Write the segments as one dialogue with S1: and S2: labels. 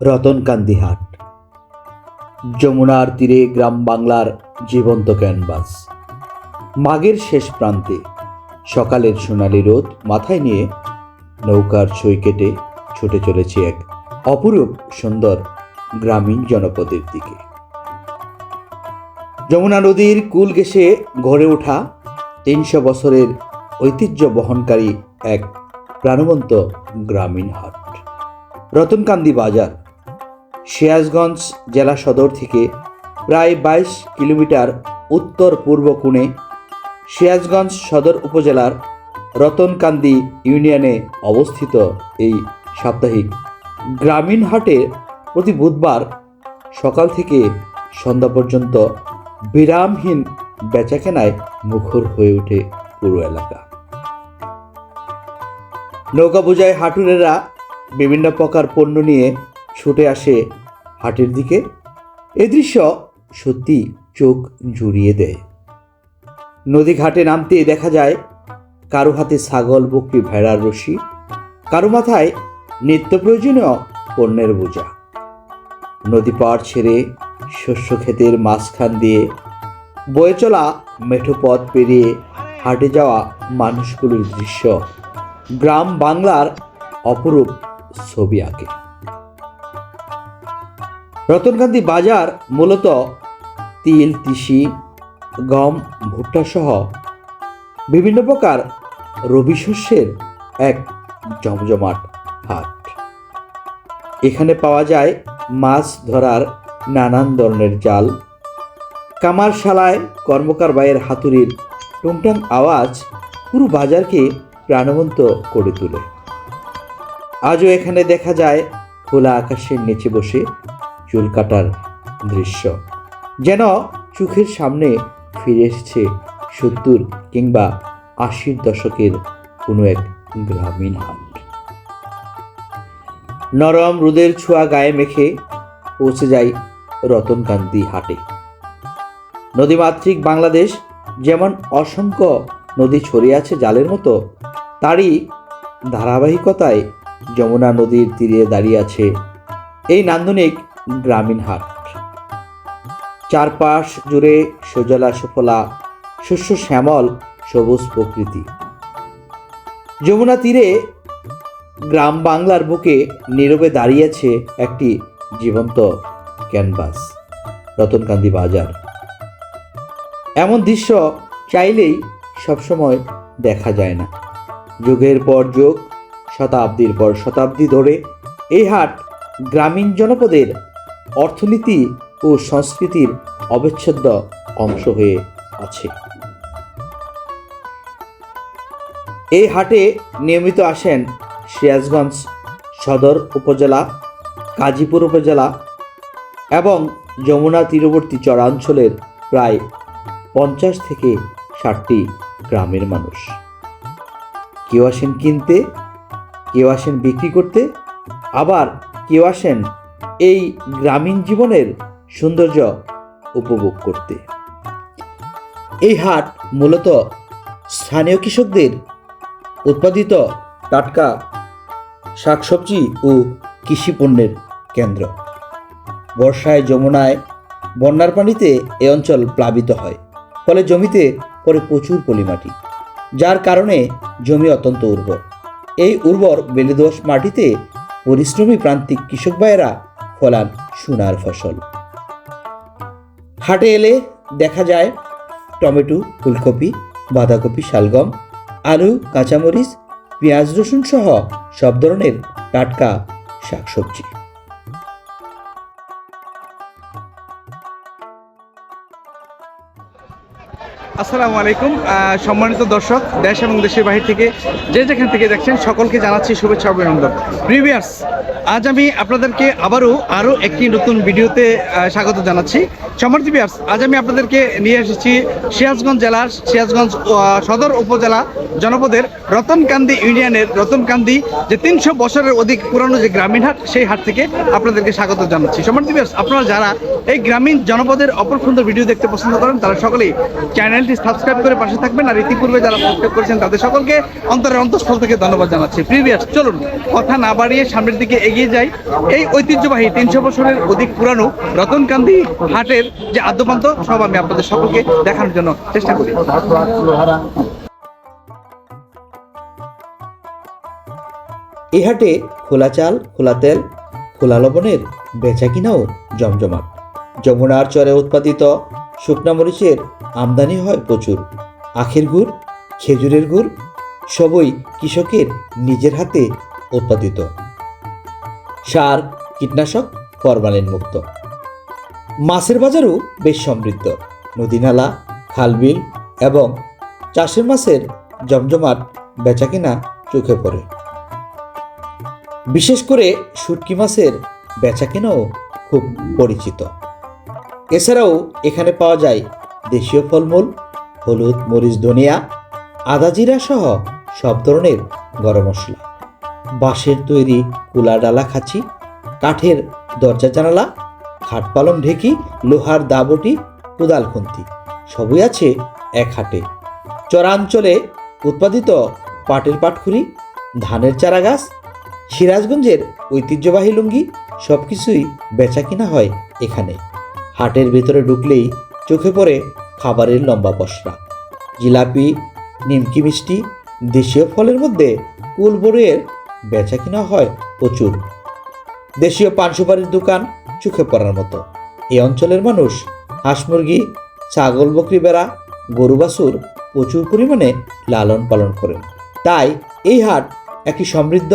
S1: রতনকান্দি হাট, যমুনার তীরে গ্রাম বাংলার জীবন্ত ক্যানভাস। মাঘের শেষ প্রান্তে সকালের সোনালি রোদ মাথায় নিয়ে নৌকার ছই কেটে ছুটে চলেছে এক অপরূপ সুন্দর গ্রামীণ জনপদের দিকে। যমুনা নদীর কূল ঘেঁষে গড়ে ওঠা ৩০০ বছরের ঐতিহ্য বহনকারী এক প্রাণবন্ত গ্রামীণ হাট। রতনকান্দি বাজার সিরাজগঞ্জ জেলা সদর থেকে প্রায় ২২ কিলোমিটার উত্তর পূর্ব কোণে সিরাজগঞ্জ সদর উপজেলার রতনকান্দি ইউনিয়নে অবস্থিত এই সাপ্তাহিক গ্রামীণ হাটে প্রতি বুধবার সকাল থেকে সন্ধ্যা পর্যন্ত বিরামহীন বেচাকেনায় মুখর হয়ে ওঠে পুরো এলাকা। নৌকা বোঝায় হাটুরেরা বিভিন্ন প্রকার পণ্য নিয়ে ছুটে আসে হাটের দিকে। এ দৃশ্য সত্যি চোখ জুড়িয়ে দেয়। নদী ঘাটে নামতে দেখা যায় কারো হাতে ছাগল, বকরি, ভেড়ার রশি, কারো মাথায় নিত্য প্রয়োজনীয় পণ্যের বোঝা। নদী পাড় ছেড়ে শস্য ক্ষেতের মাঝখান দিয়ে বয়ে চলা মেঠো পথ পেরিয়ে হাটে যাওয়া মানুষগুলোর দৃশ্য গ্রাম বাংলার অপরূপ ছবি আঁকে। রতনকান্দি বাজার মূলত তিল, তিসি, গম, ভুট্টা সহ বিভিন্ন প্রকার রবি শস্যের এক জমজমাট হাট। এখানে পাওয়া যায় মাছ ধরার নানান ধরনের জাল, কামারশালায় কর্মকার বাইয়ের হাতুড়ির টুংটাং আওয়াজ পুরো বাজারকে প্রাণবন্ত করে তোলে। আজও এখানে দেখা যায় খোলা আকাশের নিচে বসে চুল কাটার দৃশ্য, যেন চোখের সামনে ফিরে এসেছে ৭০ কিংবা ৮০ দশকের কোনো এক গ্রামীণ হাট। নরম রোদের ছোঁয়া গায়ে মেখে পৌঁছে যায় রতনকান্দি হাটে। নদীমাতৃক বাংলাদেশ যেমন অসংখ্য নদী ছড়িয়ে আছে জালের মতো, তারই ধারাবাহিকতায় যমুনা নদীর তীরে দাঁড়িয়ে আছে এই নান্দনিক গ্রামীণ হাট। চারপাশ জুড়ে সজলা সুফলা শস্য শ্যামল সবুজ প্রকৃতি। যমুনা তীরে গ্রাম বাংলার বুকে নীরবে দাঁড়িয়েছে একটি জীবন্ত ক্যানভাস, রতনকান্দি বাজার। এমন দৃশ্য চাইলেই সবসময় দেখা যায় না। যুগের পর যুগ, শতাব্দীর পর শতাব্দী ধরে এই হাট গ্রামীণ জনপদের অর্থনীতি ও সংস্কৃতির অবিচ্ছেদ্য অংশ হয়ে আছে। এই হাটে নিয়মিত আসেন সিরাজগঞ্জ সদর উপজেলা, গাজীপুর উপজেলা এবং যমুনা তীরবর্তী চরাঞ্চলের প্রায় ৫০ থেকে ৬০টি গ্রামের মানুষ। কেউ আসেন কিনতে, কেউ আসেন বিক্রি করতে, আবার কেউ আসেন এই গ্রামীণ জীবনের সৌন্দর্য উপভোগ করতে। এই হাট মূলত স্থানীয় কৃষকদের উৎপাদিত টাটকা শাকসবজি ও কৃষি পণ্যের কেন্দ্র। বর্ষায় যমুনায় বন্যার পানিতে এ অঞ্চল প্লাবিত হয়, ফলে জমিতে পড়ে প্রচুর পলিমাটি, যার কারণে জমি অত্যন্ত উর্বর। এই উর্বর বেলেদোআঁশ মাটিতে পরিশ্রমী প্রান্তিক কৃষক ভাইয়েরা ফলান সোনার ফসল। হাটে এলে দেখা যায় টমেটো, ফুলকপি, বাঁধাকপি, শালগম, আলু, কাঁচামরিচ, পেঁয়াজ, রসুন সহ সব ধরনের টাটকা শাকসবজি।
S2: আসসালামু আলাইকুম, সম্মানিত দর্শক, দেশ এবং দেশের বাহির থেকে যে যেখান থেকে দেখছেন সকলকে জানাচ্ছি শুভেচ্ছা অভিনন্দন। প্রিভিয়াস আজ আমি আপনাদেরকে আরও একটি নতুন ভিডিওতে স্বাগত জানাচ্ছি। সম্মানিত ভিউয়ার্স, আজ আমি আপনাদেরকে নিয়ে এসেছি সিরাজগঞ্জ জেলার সিরাজগঞ্জ সদর উপজেলা জনপদের রতনকান্দি ইউনিয়নের রতনকান্দি যে ৩০০ বছরের অধিক পুরানো যে গ্রামীণ হাট, সেই হাট থেকে আপনাদেরকে স্বাগত জানাচ্ছি। সম্মানিত ভিউয়ার্স, আপনারা যারা এই গ্রামীণ জনপদের অপর সুন্দর ভিডিও দেখতে পছন্দ করেন তারা সকলেই চ্যানেলটি চ্যানেলটি সাবস্ক্রাইব করে পাশে থাকবেন, আর ইতিপূর্বে যারা সাবস্ক্রাইব করেছেন তাদের সকলকে অন্তরের অন্তঃস্থল থেকে ধন্যবাদ জানাচ্ছি। প্রিভিয়াস চলুন কথা না বাড়িয়ে সামনের দিকে এগিয়ে যাই। এই ঐতিহ্যবাহী 300 বছরের অধিক পুরানো রতনকান্দি হাটের যে আদ্যপান্ত সব আমি আপনাদের সকলকে দেখানোর জন্য চেষ্টা করি।
S1: এই হাটে খোলা চাল, খোলা তেল, খোলা লবণের বেচা কিনাও জমজমাট। যমুনার চরে উৎপাদিত শুকনা মরিচের আমদানি হয় প্রচুর। আখের গুড়, খেজুরের গুড় সবই কৃষকের নিজের হাতে উৎপাদিত। সার, কীটনাশক, ফরমালিন মুক্ত। মাছের বাজারও বেশ সমৃদ্ধ। নদীনালা, খালবিল এবং চাষের মাছের জমজমাট বেচাকেনা চোখে পড়ে। বিশেষ করে শুটকি মাছের বেচাকেনাও খুব পরিচিত। এছাড়াও এখানে পাওয়া যায় দেশীয় ফলমূল, হলুদ, মরিচ, ধনিয়া, আদা, জিরা সহ সব ধরনের গরম মশলা। বাঁশের তৈরি কুলা, ডালা, খাঁচি, কাঠের দরজা জানালা, খাট পালং, ঢেকি, লোহার দাবটি, কোদাল, খুন্তি সবই আছে এক হাটে। চরাঞ্চলে উৎপাদিত পাটের পাটখুরি, ধানের চারা গাছ, সিরাজগঞ্জের ঐতিহ্যবাহী লুঙ্গি সবকিছুই বেচা কিনা হয় এখানে। হাটের ভেতরে ঢুকলেই চোখে পড়ে খাবারের লম্বা পসরা। জিলাপি, নিমকি মিষ্টি, দেশীয় ফলের মধ্যে কুলবড়ের বেচা কিনা হয় প্রচুর। দেশীয় পান সুপারির দোকান চোখে পড়ার মতো। এই অঞ্চলের মানুষ হাঁস মুরগি, ছাগল, বকরি, বেড়া, গরু বাছুর প্রচুর পরিমাণে লালন পালন করেন। তাই এই হাট একটি সমৃদ্ধ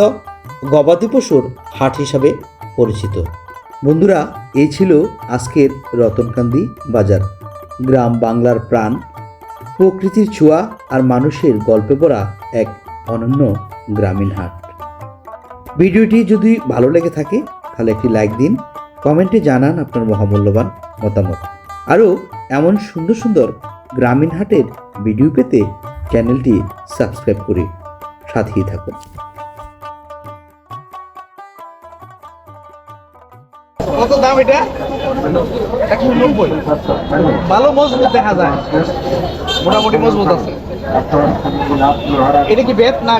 S1: গবাদি পশুর হাট হিসাবে পরিচিত। বন্ধুরা, এই ছিল আজকের রতনকান্দি বাজার। গ্রাম বাংলার প্রাণ, প্রকৃতির ছোঁয়া আর মানুষের গল্পে ভরা এক অনন্য গ্রামীণ হাট। ভিডিওটি যদি ভালো লেগে থাকে তাহলে একটি লাইক দিন, কমেন্টে জানান আপনার মহামূল্যবান মতামত। আরও এমন সুন্দর সুন্দর গ্রামীণ হাটের ভিডিও পেতে চ্যানেলটি সাবস্ক্রাইব করে সাথেই থাকুন।
S2: কত দাম এটা? 190। ভালো মজবুত দেখা যায়, মোটামুটি মজবুত আছে। এটা কি বেত না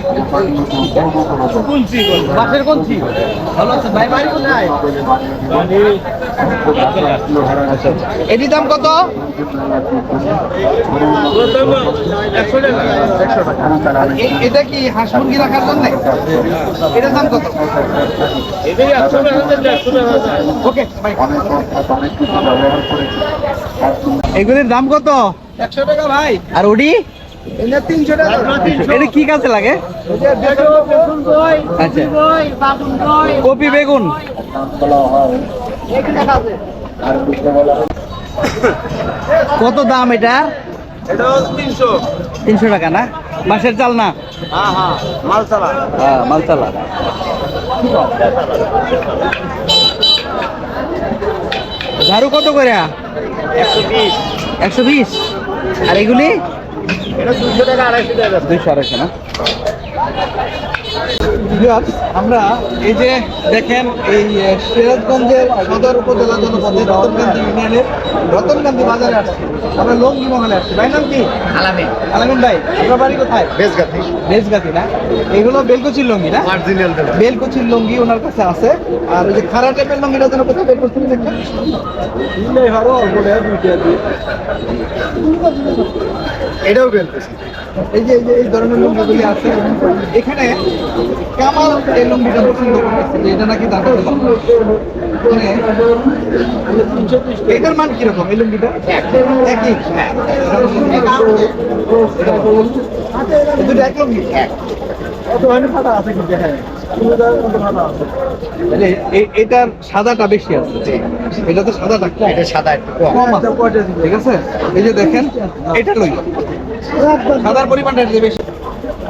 S2: কঞ্চি? বাঁশের কঞ্চি। ভালো আছে ভাই। বাড়ি কোথায়? এটির দাম কত? 100 টাকা। এটা কি হাঁস মুরগি রাখার জন্য? এটার দাম কত? ওকে ভাই। এগুলির দাম কত? 100 টাকা ভাই। আর ওডি? এটা 300 টাকা। এটা কি কাজে লাগে? আচ্ছা, কপি, বেগুন। কত দাম এটা?
S3: এটা 300
S2: 300 টাকা না? বাঁশের চাল না?
S3: হ্যাঁ হ্যাঁ, মালচালা।
S2: হ্যাঁ, মালচালা। ঝাড়ু কত করে?
S3: 120।
S2: 120। আর এগুলি?
S3: এটা 200 টাকা, 250 টাকা।
S2: 200 250 না? ভিউয়ার্স, আমরা এই যে দেখেন এই সিরাজগঞ্জের সদর উপজেলা জনপদে রতনকান্দি ইউনিয়নের রতনকান্দি বাজারে আসছি। আমরা লঙ্গি মহলে আসছি। ভাই নাম কি?
S3: আলামিন।
S2: আলামিন ভাই, আপনার বাড়ি কোথায়?
S3: বেজগাতি।
S2: বেজগাতি না? এগুলো বেলকুচির লঙ্গি না?
S3: অরিজিনাল দেব।
S2: বেলকুচির লঙ্গি ওনার কাছে আছে। আর ওই যে খারা টাইপের লঙ্গিটা যেন কোথায় বের করতে দেখেন।
S3: এটাও বেলতেছি।
S2: এই যে এই ধরনের লুঙ্গিগুলি আছে এখানে। কামাল এই লুঙ্গিটা পছন্দ করতেছে যে এটা নাকি দাম মানে এটার মান কিরকম? এই লুঙ্গিটা একই। দুটো এক লুঙ্গি এক। এটার সাদাটা বেশি আছে, এটা তো সাদাটা কম।
S3: এটা সাদা একটু
S2: কম আছে, ঠিক আছে। এই যে দেখেন, এটা লই সাদার পরিমাণটা বেশি।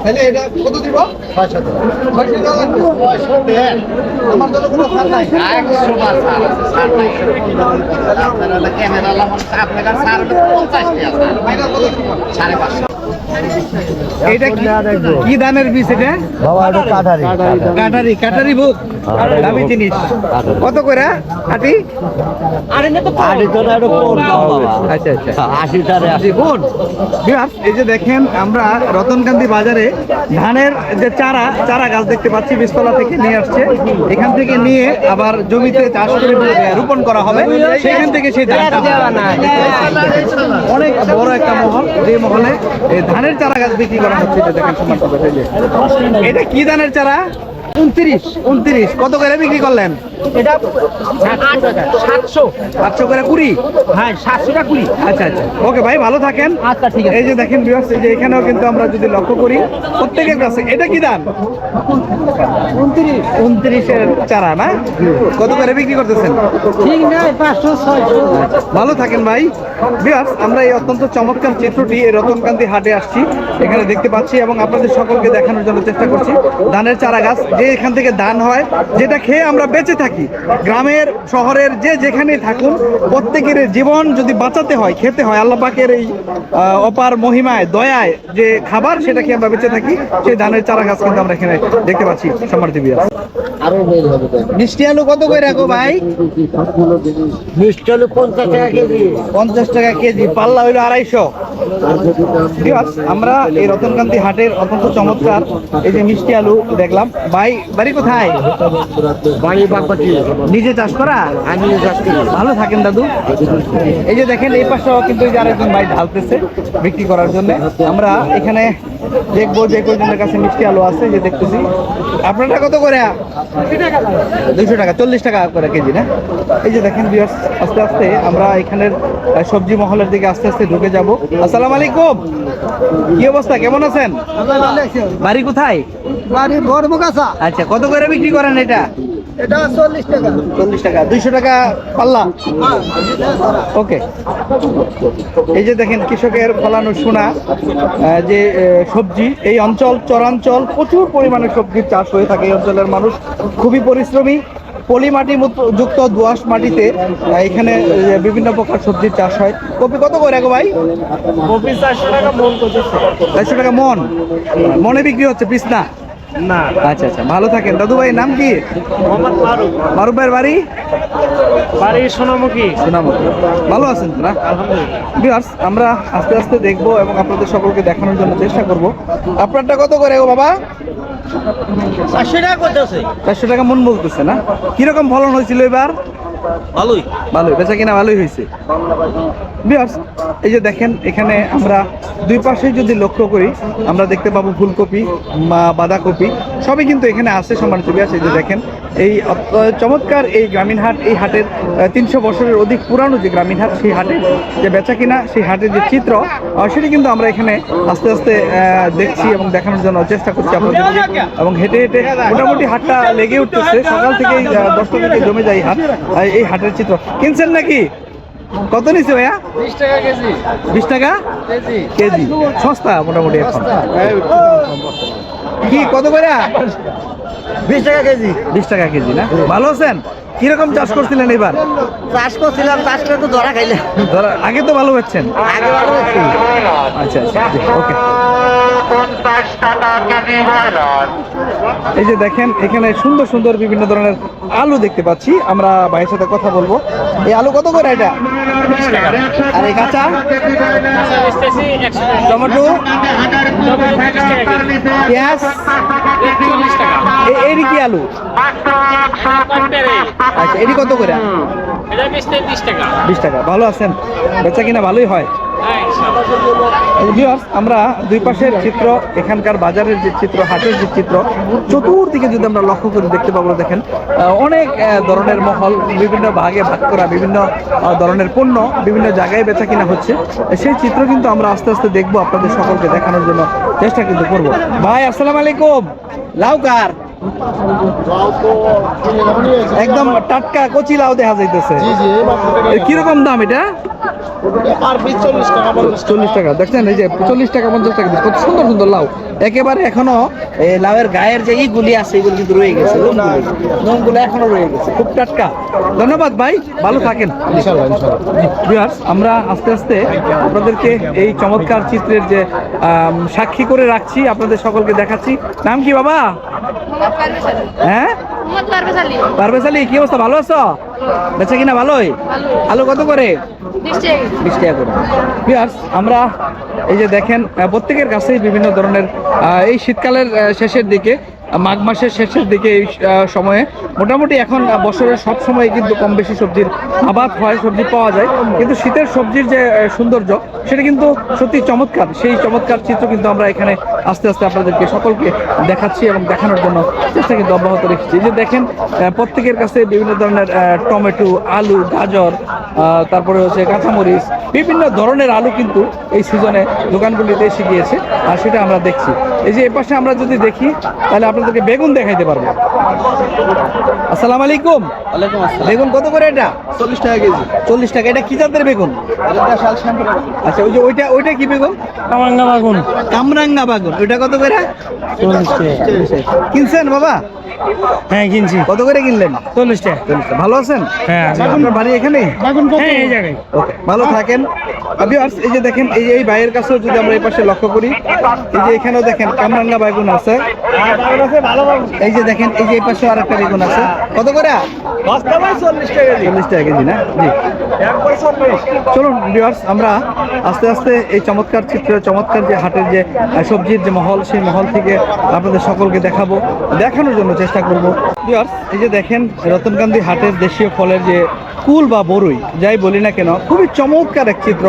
S2: তাহলে এটা কত দিব?
S3: 600 টাকা।
S2: 600 টাকা লাগবে।
S3: 600 দেন।
S2: আমার জন্য কোনো ছাড় নাই।
S3: 100 বার ছাড় নাই। আপনারা ক্যামেরা লাগান, আপনারা ছাড় 50 টাকা।
S2: ফাইনাল কত দিব?
S3: 550।
S2: এটা কি ধানের বীজ এটা?
S3: বাবা এটা কাঠারি।
S2: কাটারি বুক দামি জিনিস কত করে আটি?
S3: আড়ি তো এটা কোন বাবা?
S2: আচ্ছা আচ্ছা
S3: 80 টারে 80।
S2: দেখুন বিহার, এই যে দেখেন আমরা রতনকান্দি বাজারে ধানের যে চারা গাছ দেখতে পাচ্ছি, বীজতলা থেকে নিয়ে আসছে। এখান থেকে নিয়ে আবার জমিতে চাষ করে রোপণ করা হবে, সেখান থেকে সেই ধানটা অনেক বড় একটা মহল, যে মহলে এই ধানের চারা গাছ বিক্রি করা হচ্ছে। এটা দেখেন সম্মান পাবে। এটা কি ধানের চারা? 29 কত করে বিক্রি করলেন?
S3: এটা 700
S2: করে 20।
S3: হ্যাঁ 700 টাকা 20।
S2: আচ্ছা আচ্ছা, ওকে ভাই, ভালো থাকেন।
S3: আচ্ছা ঠিক আছে।
S2: এই যে দেখেন ভিউয়ার্স, এই যে এখানেও কিন্তু আমরা যদি লক্ষ্য করি প্রত্যেকের কাছে এটা কি ধান? 29 এর চারা না? কত করে বিক্রি করতেছেন?
S3: ঠিক নাই 500 600।
S2: ভালো থাকেন ভাই। ভিউয়ার্স, আমরা এই অত্যন্ত চমৎকার চিত্রটি এই রতনকান্দি হাটে আসছি, এখানে দেখতে পাচ্ছি এবং আপনাদের সকলকে দেখানোর জন্য চেষ্টা করছি। ধানের চারা গাছ, যে এখান থেকে ধান হয়, যেটা খেয়ে আমরা বেঁচে থাকি। গ্রামের শহরের যে যেখানেই থাকুন, প্রত্যেকের জীবন যদি বাঁচাতে হয়, খেতে হয়, আল্লাহ পাকের এই অপার মহিমায় দয়ায় যে খাবার, সেটা খেয়ে আমরা বেঁচে থাকি। সেই ধানের চারা গাছ কিন্তু আমরা এখানে দেখতে পাচ্ছি। সম্মানিত ভিউয়ার্স,
S3: আরো বের হবে তো।
S2: মিষ্টি আলু কত করে রাখো ভাই?
S3: মিষ্টি আলু 50 টাকা কেজি।
S2: 50 টাকা কেজি, পাল্লা হইলো 250। ভিউয়ার্স, আমরা এই রতনকান্দি হাটের অত্যন্ত চমৎকার এই যে মিষ্টি আলু দেখলাম। ভাই বাড়ি কোথায়?
S3: বাড়ি বাগবাটি।
S2: নিজে চাষ করা?
S3: আমি যাচ্ছি।
S2: ভালো থাকেন দাদু। এই যে দেখেন এই পাশেও কিন্তু এই যে আরেকজন ভাই ঢালতেছে বিক্রি করার জন্য। আমরা এখানে দেখবো যে কয়জনের কাছে মিষ্টি আলু আছে, যে দেখতেছি। আপনারটা কত করে? 200 টাকা, 40 টাকা করে কেজি না? এই যে দেখেন ভিউয়ার্স, আস্তে আস্তে আমরা এখানের সবজি মহলের দিকে আস্তে আস্তে ঢুকে যাব। আসসালামু আলাইকুম, কি অবস্থা, কেমন আছেন? বাড়ি কোথায়?
S3: বাড়ি বড়বগাছা।
S2: আচ্ছা, কত করে বিক্রি করেন এটা?
S3: এটা 40 টাকা।
S2: 40 টাকা, 200 টাকা পাল্লা। ওকে। এই যে দেখেন কৃষকের ফলানো সোনা যে সবজি, এই অঞ্চল চরাঞ্চল প্রচুর পরিমাণে সবজির চাষ হয়ে থাকে। এই অঞ্চলের মানুষ খুবই পরিশ্রমী। পলি মাটি যুক্ত দোআঁশ মাটিতে এখানে বিভিন্ন প্রকার সবজির চাষ হয়। কপি কত করে গো ভাই?
S3: কপি 400 টাকা মন করতেছে।
S2: 400 টাকা মন, মনে বিক্রি হচ্ছে, পিস না?
S3: না।
S2: আচ্ছা আচ্ছা, ভালো থাকেন দাদু ভাই। নাম কি?
S3: মোহাম্মদ ফারুক।
S2: মারুফ ভাইয়ের বাড়ি?
S3: বাড়ি সোনামুখী।
S2: সোনামুখী। ভালো আছেন তো না?
S3: আলহামদুলিল্লাহ।
S2: ভিউয়ার্স, আমরা আস্তে আস্তে দেখবো এবং আপনাদের সকলকে দেখানোর জন্য চেষ্টা করব। আপনারটা কত করে গো বাবা?
S3: 400 টাকা করতেছে।
S2: 400 টাকা মন বলতেছে না? কিরকম ফলন হয়েছিল এবার?
S3: ভালোই।
S2: ভালোই, বেচা কিনা ভালোই হয়েছে। ভিউয়ার্স, এই যে দেখেন এখানে আমরা দুই পাশে যদি লক্ষ্য করি, আমরা দেখতে পাবো ফুলকপি, বাঁধাকপি সবই কিন্তু এখানে আছে। সম্মানিত ভিউয়ার্স, এই যে দেখেন এই চমৎকার এই গ্রামীণ হাট, এই হাটের 300 বছরের অধিক পুরানো যে গ্রামীণ হাট, সেই হাটের যে বেচা কিনা, সেই হাটের যে চিত্র, সেটি কিন্তু আমরা এখানে আস্তে আস্তে দেখছি এবং দেখানোর জন্য চেষ্টা করছি আপনাদের। এবং হেঁটে হেঁটে মোটামুটি হাটটা লেগে উঠতেছে, সকাল থেকেই 10টা থেকে জমে যায় হাট। এই হাটের চিত্র কিনছেন নাকি? কত নিচ্ছে ভাইয়া?
S3: 20 টাকা কেজি।
S2: 20 টাকা
S3: কেজি।
S2: কেজি, সস্তা মোটামুটি এখন। কি কত করে?
S3: 20 টাকা কেজি।
S2: 20 টাকা কেজি না? ভালো আছেন? কিরকম চাষ করছিলেন এবার?
S3: চাষ করছিলাম, চাষ করে তো ধরা খাইলে।
S2: আগে তো ভালো হচ্ছেন।
S3: আগে ভালো হচ্ছে।
S2: আচ্ছা আচ্ছা, ওকে। এই যে দেখেন এখানে সুন্দর সুন্দর বিভিন্ন ধরনের আলু দেখতে পাচ্ছি। আমরা ভাইয়ের সাথে কথা বলবো। এই আলু কত করে এটা? আর এই কাঁচা টমেটো, পেঁয়াজ, এই কি আলু? আচ্ছা, এটি কত করে? 20 টাকা। ভালো আছেন? বেচা কিনা ভালোই হয়? ভিউয়ার্স, আমরা দুই পাশের চিত্র, এখানকার বাজারের যে চিত্র, হাটের যে চিত্র, চতুর্দিকে যদি আমরা লক্ষ্য করে দেখতে পাবো, দেখেন অনেক ধরনের মহল, বিভিন্ন ভাগে ভাগ করা বিভিন্ন ধরনের পণ্য বিভিন্ন জায়গায় বেচা কিনা হচ্ছে। সেই চিত্র কিন্তু আমরা আস্তে আস্তে দেখবো, আপনাদের সকলকে দেখানোর জন্য চেষ্টা কিন্তু করবো। ভাই আসসালামু আলাইকুম, লাউ কার? একদম টাটকা কচি লাউ দেখা যাইতেছে। কিরকম দাম এটা?
S3: আর 40 টাকা
S2: 40 টাকা দেখছেন, এই যে 40 টাকা 50 টাকা piece, কত সুন্দর সুন্দর লাউ। একেবারে এখনো এই লাউয়ের গায়ের যে ইগুলি আছে এগুলো কিন্তু রয়ে গেছে, লোমগুলো এখনো রয়ে গেছে, খুব টাটকা। ধন্যবাদ ভাই, ভালো থাকেন।
S3: ইনশাআল্লাহ ইনশাআল্লাহ।
S2: ভিউয়ার্স, আমরা আস্তে আস্তে আপনাদেরকে এই চমৎকার চিত্রের যে সাক্ষী করে রাখছি, আপনাদের সকলকে দেখাচ্ছি। নাম কি বাবা? হ্যাঁ, পারভেজ আলী, কি অবস্থা, ভালো আছো? বেচা কিনা ভালোই? আলু কত করে? 20 টাকা করে। ভিউয়ার্স, আমরা এই যে দেখেন প্রত্যেকের কাছেই বিভিন্ন ধরনের এই শীতকালের শেষের দিকে, মাঘ মাসের শেষের দিকে এই সময়ে মোটামুটি এখন বছরের সব সময় কিন্তু কম বেশি সবজির আবাদ হয়, সবজি পাওয়া যায়, কিন্তু শীতের সবজির যে সৌন্দর্য সেটা কিন্তু সত্যি চমৎকার। সেই চমৎকার চিত্র কিন্তু আমরা এখানে আস্তে আস্তে আপনাদেরকে সকলকে দেখাচ্ছি এবং দেখানোর জন্য চেষ্টা কিন্তু অব্যাহত রেখেছি। এই যে দেখেন প্রত্যেকের কাছে বিভিন্ন ধরনের টমেটো, আলু, গাজর, তারপরে হচ্ছে কাঁচামরিচ, বিভিন্ন ধরনের আলু কিন্তু এই সিজনে দোকানগুলিতে এসে গিয়েছে, আর সেটা আমরা দেখছি। এই যে এপাশে আমরা যদি দেখি তাহলে আপনাদেরকে বেগুন দেখাইতে পারবো। আসসালামু আলাইকুম।
S3: ওয়ালাইকুম আসসালাম।
S2: বেগুন কত করে এটা?
S3: 40 টাকা কেজি।
S2: 40 টাকা। এটা কি জাতের বেগুন?
S3: এটা শাল শ্যাম্পু।
S2: আচ্ছা, ওই যে ওইটা কি বেগুন?
S3: কামাঙ্গা বাগুন।
S2: কামরাঙ্গা বেগুন। ওইটা কত করে?
S3: 40 টাকা।
S2: কিনছেন বাবা?
S3: হ্যাঁ কিনছি।
S2: কত করে কিনলেন?
S3: 40 টাকা।
S2: ভালো আছেন?
S3: হ্যাঁ।
S2: আপনার বাড়ি এখানে?
S3: বাগুন কত? এই জায়গায়।
S2: ওকে, ভালো থাকেন। ভিউয়ার্স, এই যে দেখেন এই ভাইয়ের কাছেও যদি আমরা এই পাশে লক্ষ্য করি, এই যে এখানেও দেখেন কামরাঙ্গা বেগুন আছে।
S3: ভালো বাগুন।
S2: এই যে দেখেন এই যে এই পাশেও আরেকটা বেগুন আছে। কত করে?
S3: বস্তা ভাই 40 টাকা কেজি।
S2: 40 টাকা কেজি না? জি।
S3: একবার 40।
S2: চলুন ভিউয়ার্স, আমরা আস্তে আস্তে এই চমৎকার চিত্র, চমৎকার যে হাটের যে সবজির যে মহল, সেই মহল থেকে আপনাদের সকলকে দেখানোর জন্য চেষ্টা করব। ভিউয়ার্স, এই যে দেখেন রতনকান্দি হাটের দেশীয় ফলের যে কুল বা বরই যাই বলি না কেন, খুবই চমৎকার এক চিত্র।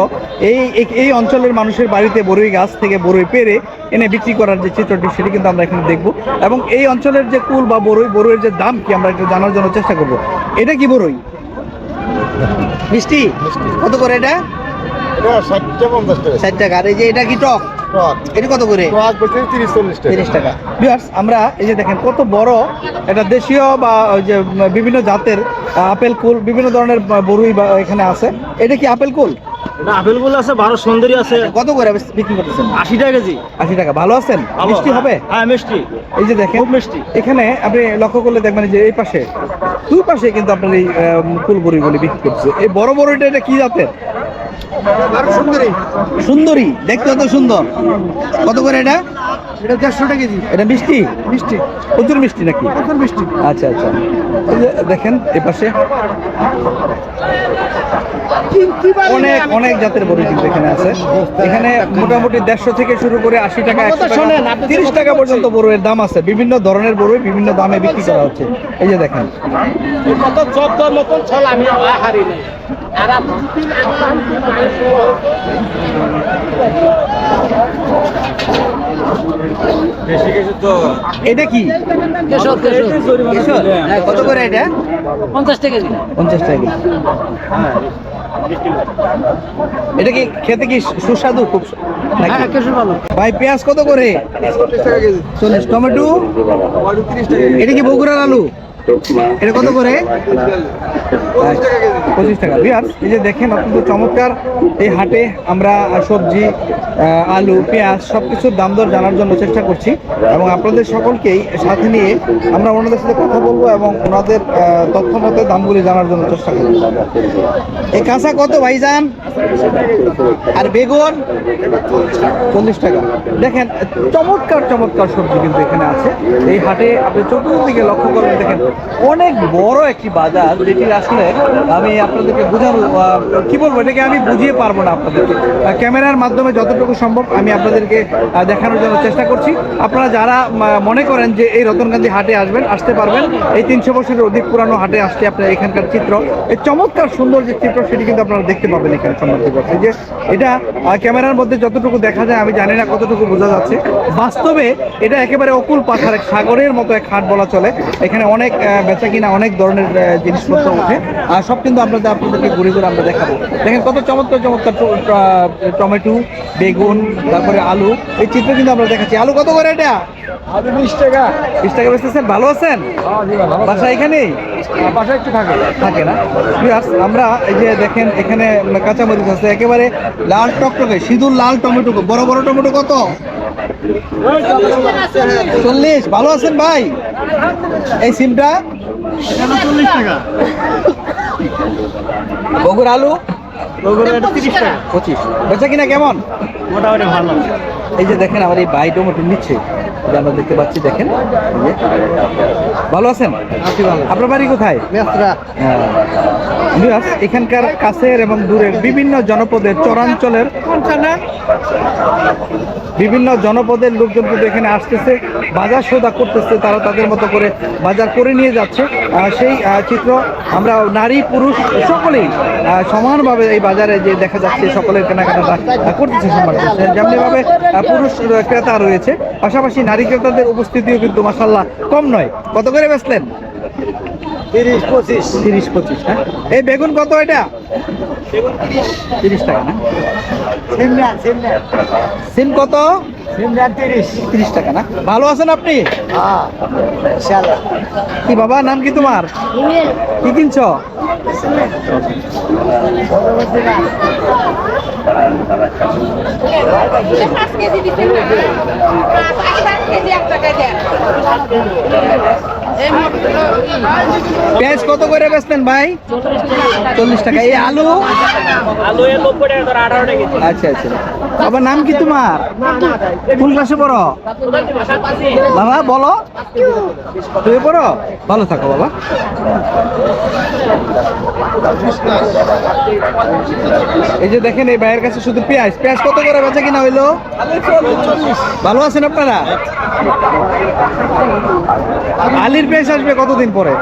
S2: এই অঞ্চলের মানুষের বাড়িতে বরই গাছ থেকে বরই পেরে এনে বিক্রি করার যে চিত্রটি, সেটি কিন্তু আমরা এখানে দেখব। এবং এই অঞ্চলের যে কুল বা বরইয়ের যে দাম কি আমরা একটু জানার জন্য চেষ্টা করব। এটা কি বরই? মিষ্টি? কত করে এটা?
S3: এটা 60 টাকা 50 টাকা।
S2: 60 টাকা। আর এই যে এটা কি টক?
S3: টক।
S2: এটা কত করে?
S3: টক বলতে 30 40 টাকা।
S2: 30 টাকা। ভিউয়ার্স, আমরা এই যে দেখেন কত বড় এটা দেশীয় বা ওই যে বিভিন্ন জাতের আপেল কুল, বিভিন্ন ধরনের বরই বা এখানে আছে। এটা কি আপেল কুল?
S3: এটা আপেলগুলো আছে, 12 সুন্দরী আছে।
S2: কত করে বিক্রি করতেছেন?
S3: 80 টাকা কেজি।
S2: 80 টাকা। ভালো আছেন? মিষ্টি হবে?
S3: হ্যাঁ মিষ্টি।
S2: এই যে দেখেন
S3: খুব মিষ্টি।
S2: এখানে আপনি লক্ষ্য করলে দেখবেন যে এই পাশে দুই পাশে কিন্তু আপনার এই কুল বরইগুলি বিক্রি করছে। এই বড় বড়ইটা এটা কি জাতের?
S3: সুন্দরী।
S2: সুন্দরী, দেখতে কত সুন্দর। কত করে এটা?
S3: এটা 150 টাকা কেজি।
S2: এটা মিষ্টি?
S3: মিষ্টি।
S2: প্রচুর মিষ্টি নাকি?
S3: প্রচুর মিষ্টি।
S2: আচ্ছা আচ্ছা। এই যে দেখেন এপাশে অনেক জাতের বড়ি কিন্তু এখানে আছে। এখানে মোটামুটি 150 থেকে শুরু করে 80 টাকা, 100 টাকা, 30 টাকা পর্যন্ত বড়ইয়ের দাম আছে। বিভিন্ন ধরনের বড়ই বিভিন্ন দামে বিক্রি করা হচ্ছে। এই যে দেখেন
S3: কত 14 মতন ছল আমি হারি নাই।
S2: এটা কি? কেশর। হ্যাঁ, কত করে এটা?
S3: 50 টাকা কেজি।
S2: 50 টাকা কেজি। এটা কি খেতে কি সুস্বাদু খুব নাকি?
S3: হ্যাঁ কেশর ভালো।
S2: ভাই পেঁয়াজ কত করে?
S3: 40 টাকা কেজি।
S2: 40। টমেটো?
S3: 30 টাকা কেজি।
S2: এটা কি বগুড়ার আলু? এটা কত করে? 25 টাকা। ভিউয়ার্স, এই যে দেখেন অত্যন্ত চমৎকার এই হাটে আমরা সবজি, আলু, পেঁয়াজ সবকিছুর দাম দর জানার জন্য চেষ্টা করছি এবং আপনাদের সকলকেই সাথে নিয়ে আমরা ওনাদের সাথে কথা বলবো এবং ওনাদের তথ্য মতে দামগুলি জানার জন্য চেষ্টা করব। এই কাঁচা কত ভাইজান? আর বেগুন? 40 টাকা। দেখেন চমৎকার চমৎকার সবজি কিন্তু এখানে আছে এই হাটে। আপনি চতুর্দিকে লক্ষ্য করবেন, দেখেন অনেক বড় একটি বাজার, যেটি আসলে আমি আপনাদেরকে বোঝানো কি বলবো, এটাকে আমি বুঝিয়ে পারবো না আপনাদেরকে। ক্যামেরার মাধ্যমে যতটুকু সম্ভব আমি আপনাদেরকে দেখানোর জন্য চেষ্টা করছি। আপনারা যারা মনে করেন যে এই রতনকান্দি হাটে আসতে পারবেন, এই 300 বছরের অধিক পুরানো হাটে আসতে আপনার এখানকার চিত্র, এই চমৎকার সুন্দর যে চিত্র সেটি কিন্তু আপনারা দেখতে পাবেন এখানে সম্বন্ধে করছে। যে এটা ক্যামেরার মধ্যে যতটুকু দেখা যায় আমি জানি না কতটুকু বোঝা যাচ্ছে, বাস্তবে এটা একেবারে অকুল পাথার এক সাগরের মতো এক হাট বলা চলে। এখানে অনেক বেচা কিনা অনেক ধরনের জিনিসপত্র ওঠে, আর সব কিন্তু আপনাদেরকে ঘুরে ঘুরে আমরা দেখাবো। দেখেন কত চমৎকার চমৎকার টমেটো, বেগুন, তারপরে আলু, এই চিত্র কিন্তু আমরা দেখাচ্ছি। আলু কত করে এটা?
S4: আলু 20 টাকা।
S2: 20 টাকা বেচতেছেন। ভালো আছেন? বাসা এখানেই?
S4: বাসা একটু
S2: থাকে না। ভিউয়ার্স, আমরা এই যে দেখেন এখানে কাঁচামরিচ আছে একেবারে লাল টকটকে, সিঁদুর লাল টমেটো। বড় বড় টমেটো কত? 40। ভালো আছেন ভাই? এই সিমটা
S4: 40 টাকা।
S2: বগুড়া আলু
S4: 30 টাকা।
S2: 25। বেচা কিনা কেমন?
S4: মোটামুটি ভালো।
S2: এই যে দেখেন আমার এই ভাই টমেটো নিচ্ছে, এই যে আমরা দেখতে পাচ্ছি। দেখেন এই যে। ভালো আছেন? আপনার বাড়ি কোথায়? ভিউয়ার্স, এখানকার কাছের এবং দূরের বিভিন্ন জনপদের চরাঞ্চলের বিভিন্ন জনপদের লোকজন কিন্তু এখানে আসতেছে, বাজার সৌদা করতেছে, তারা তাদের মতো করে বাজার করে নিয়ে যাচ্ছে। সেই চিত্র আমরা নারী পুরুষ সকলেই সমানভাবে এই বাজারে যে দেখা যাচ্ছে, সকলের কেনাকাটা করতেছে সমান। যেমনিভাবে পুরুষ ক্রেতা রয়েছে, পাশাপাশি নারী ক্রেতাদের উপস্থিতিও কিন্তু মাশাআল্লাহ কম নয়। কত করে বেচলেন? 30-25। হ্যাঁ, এই বেগুন কত এটা? 30 টাকা না? সিম কত? 30 টাকা না? ভালো আছেন আপনি? কি বাবা, নাম কি তোমার? কি কিনছ? পেঁয়াজ কত করে বেচলেন ভাই? 40 টাকা। এই আলু?
S4: আলু 90 টাকা, 18 টাকা।
S2: আচ্ছা আচ্ছা। বাবা, নাম কি তোমার? কোন ক্লাসে পড়ো বাবা? বলো। তুমি পড়ো? ভালো থাকো বাবা। এই যে দেখেন এই ভাইয়ের কাছে শুধু পেঁয়াজ। পেঁয়াজ কত করে বেচা কিনা হইলো?
S4: 40।
S2: ভালো আছেন আপনারা? আলির পেঁয়াজ আসবে কতদিন পরে?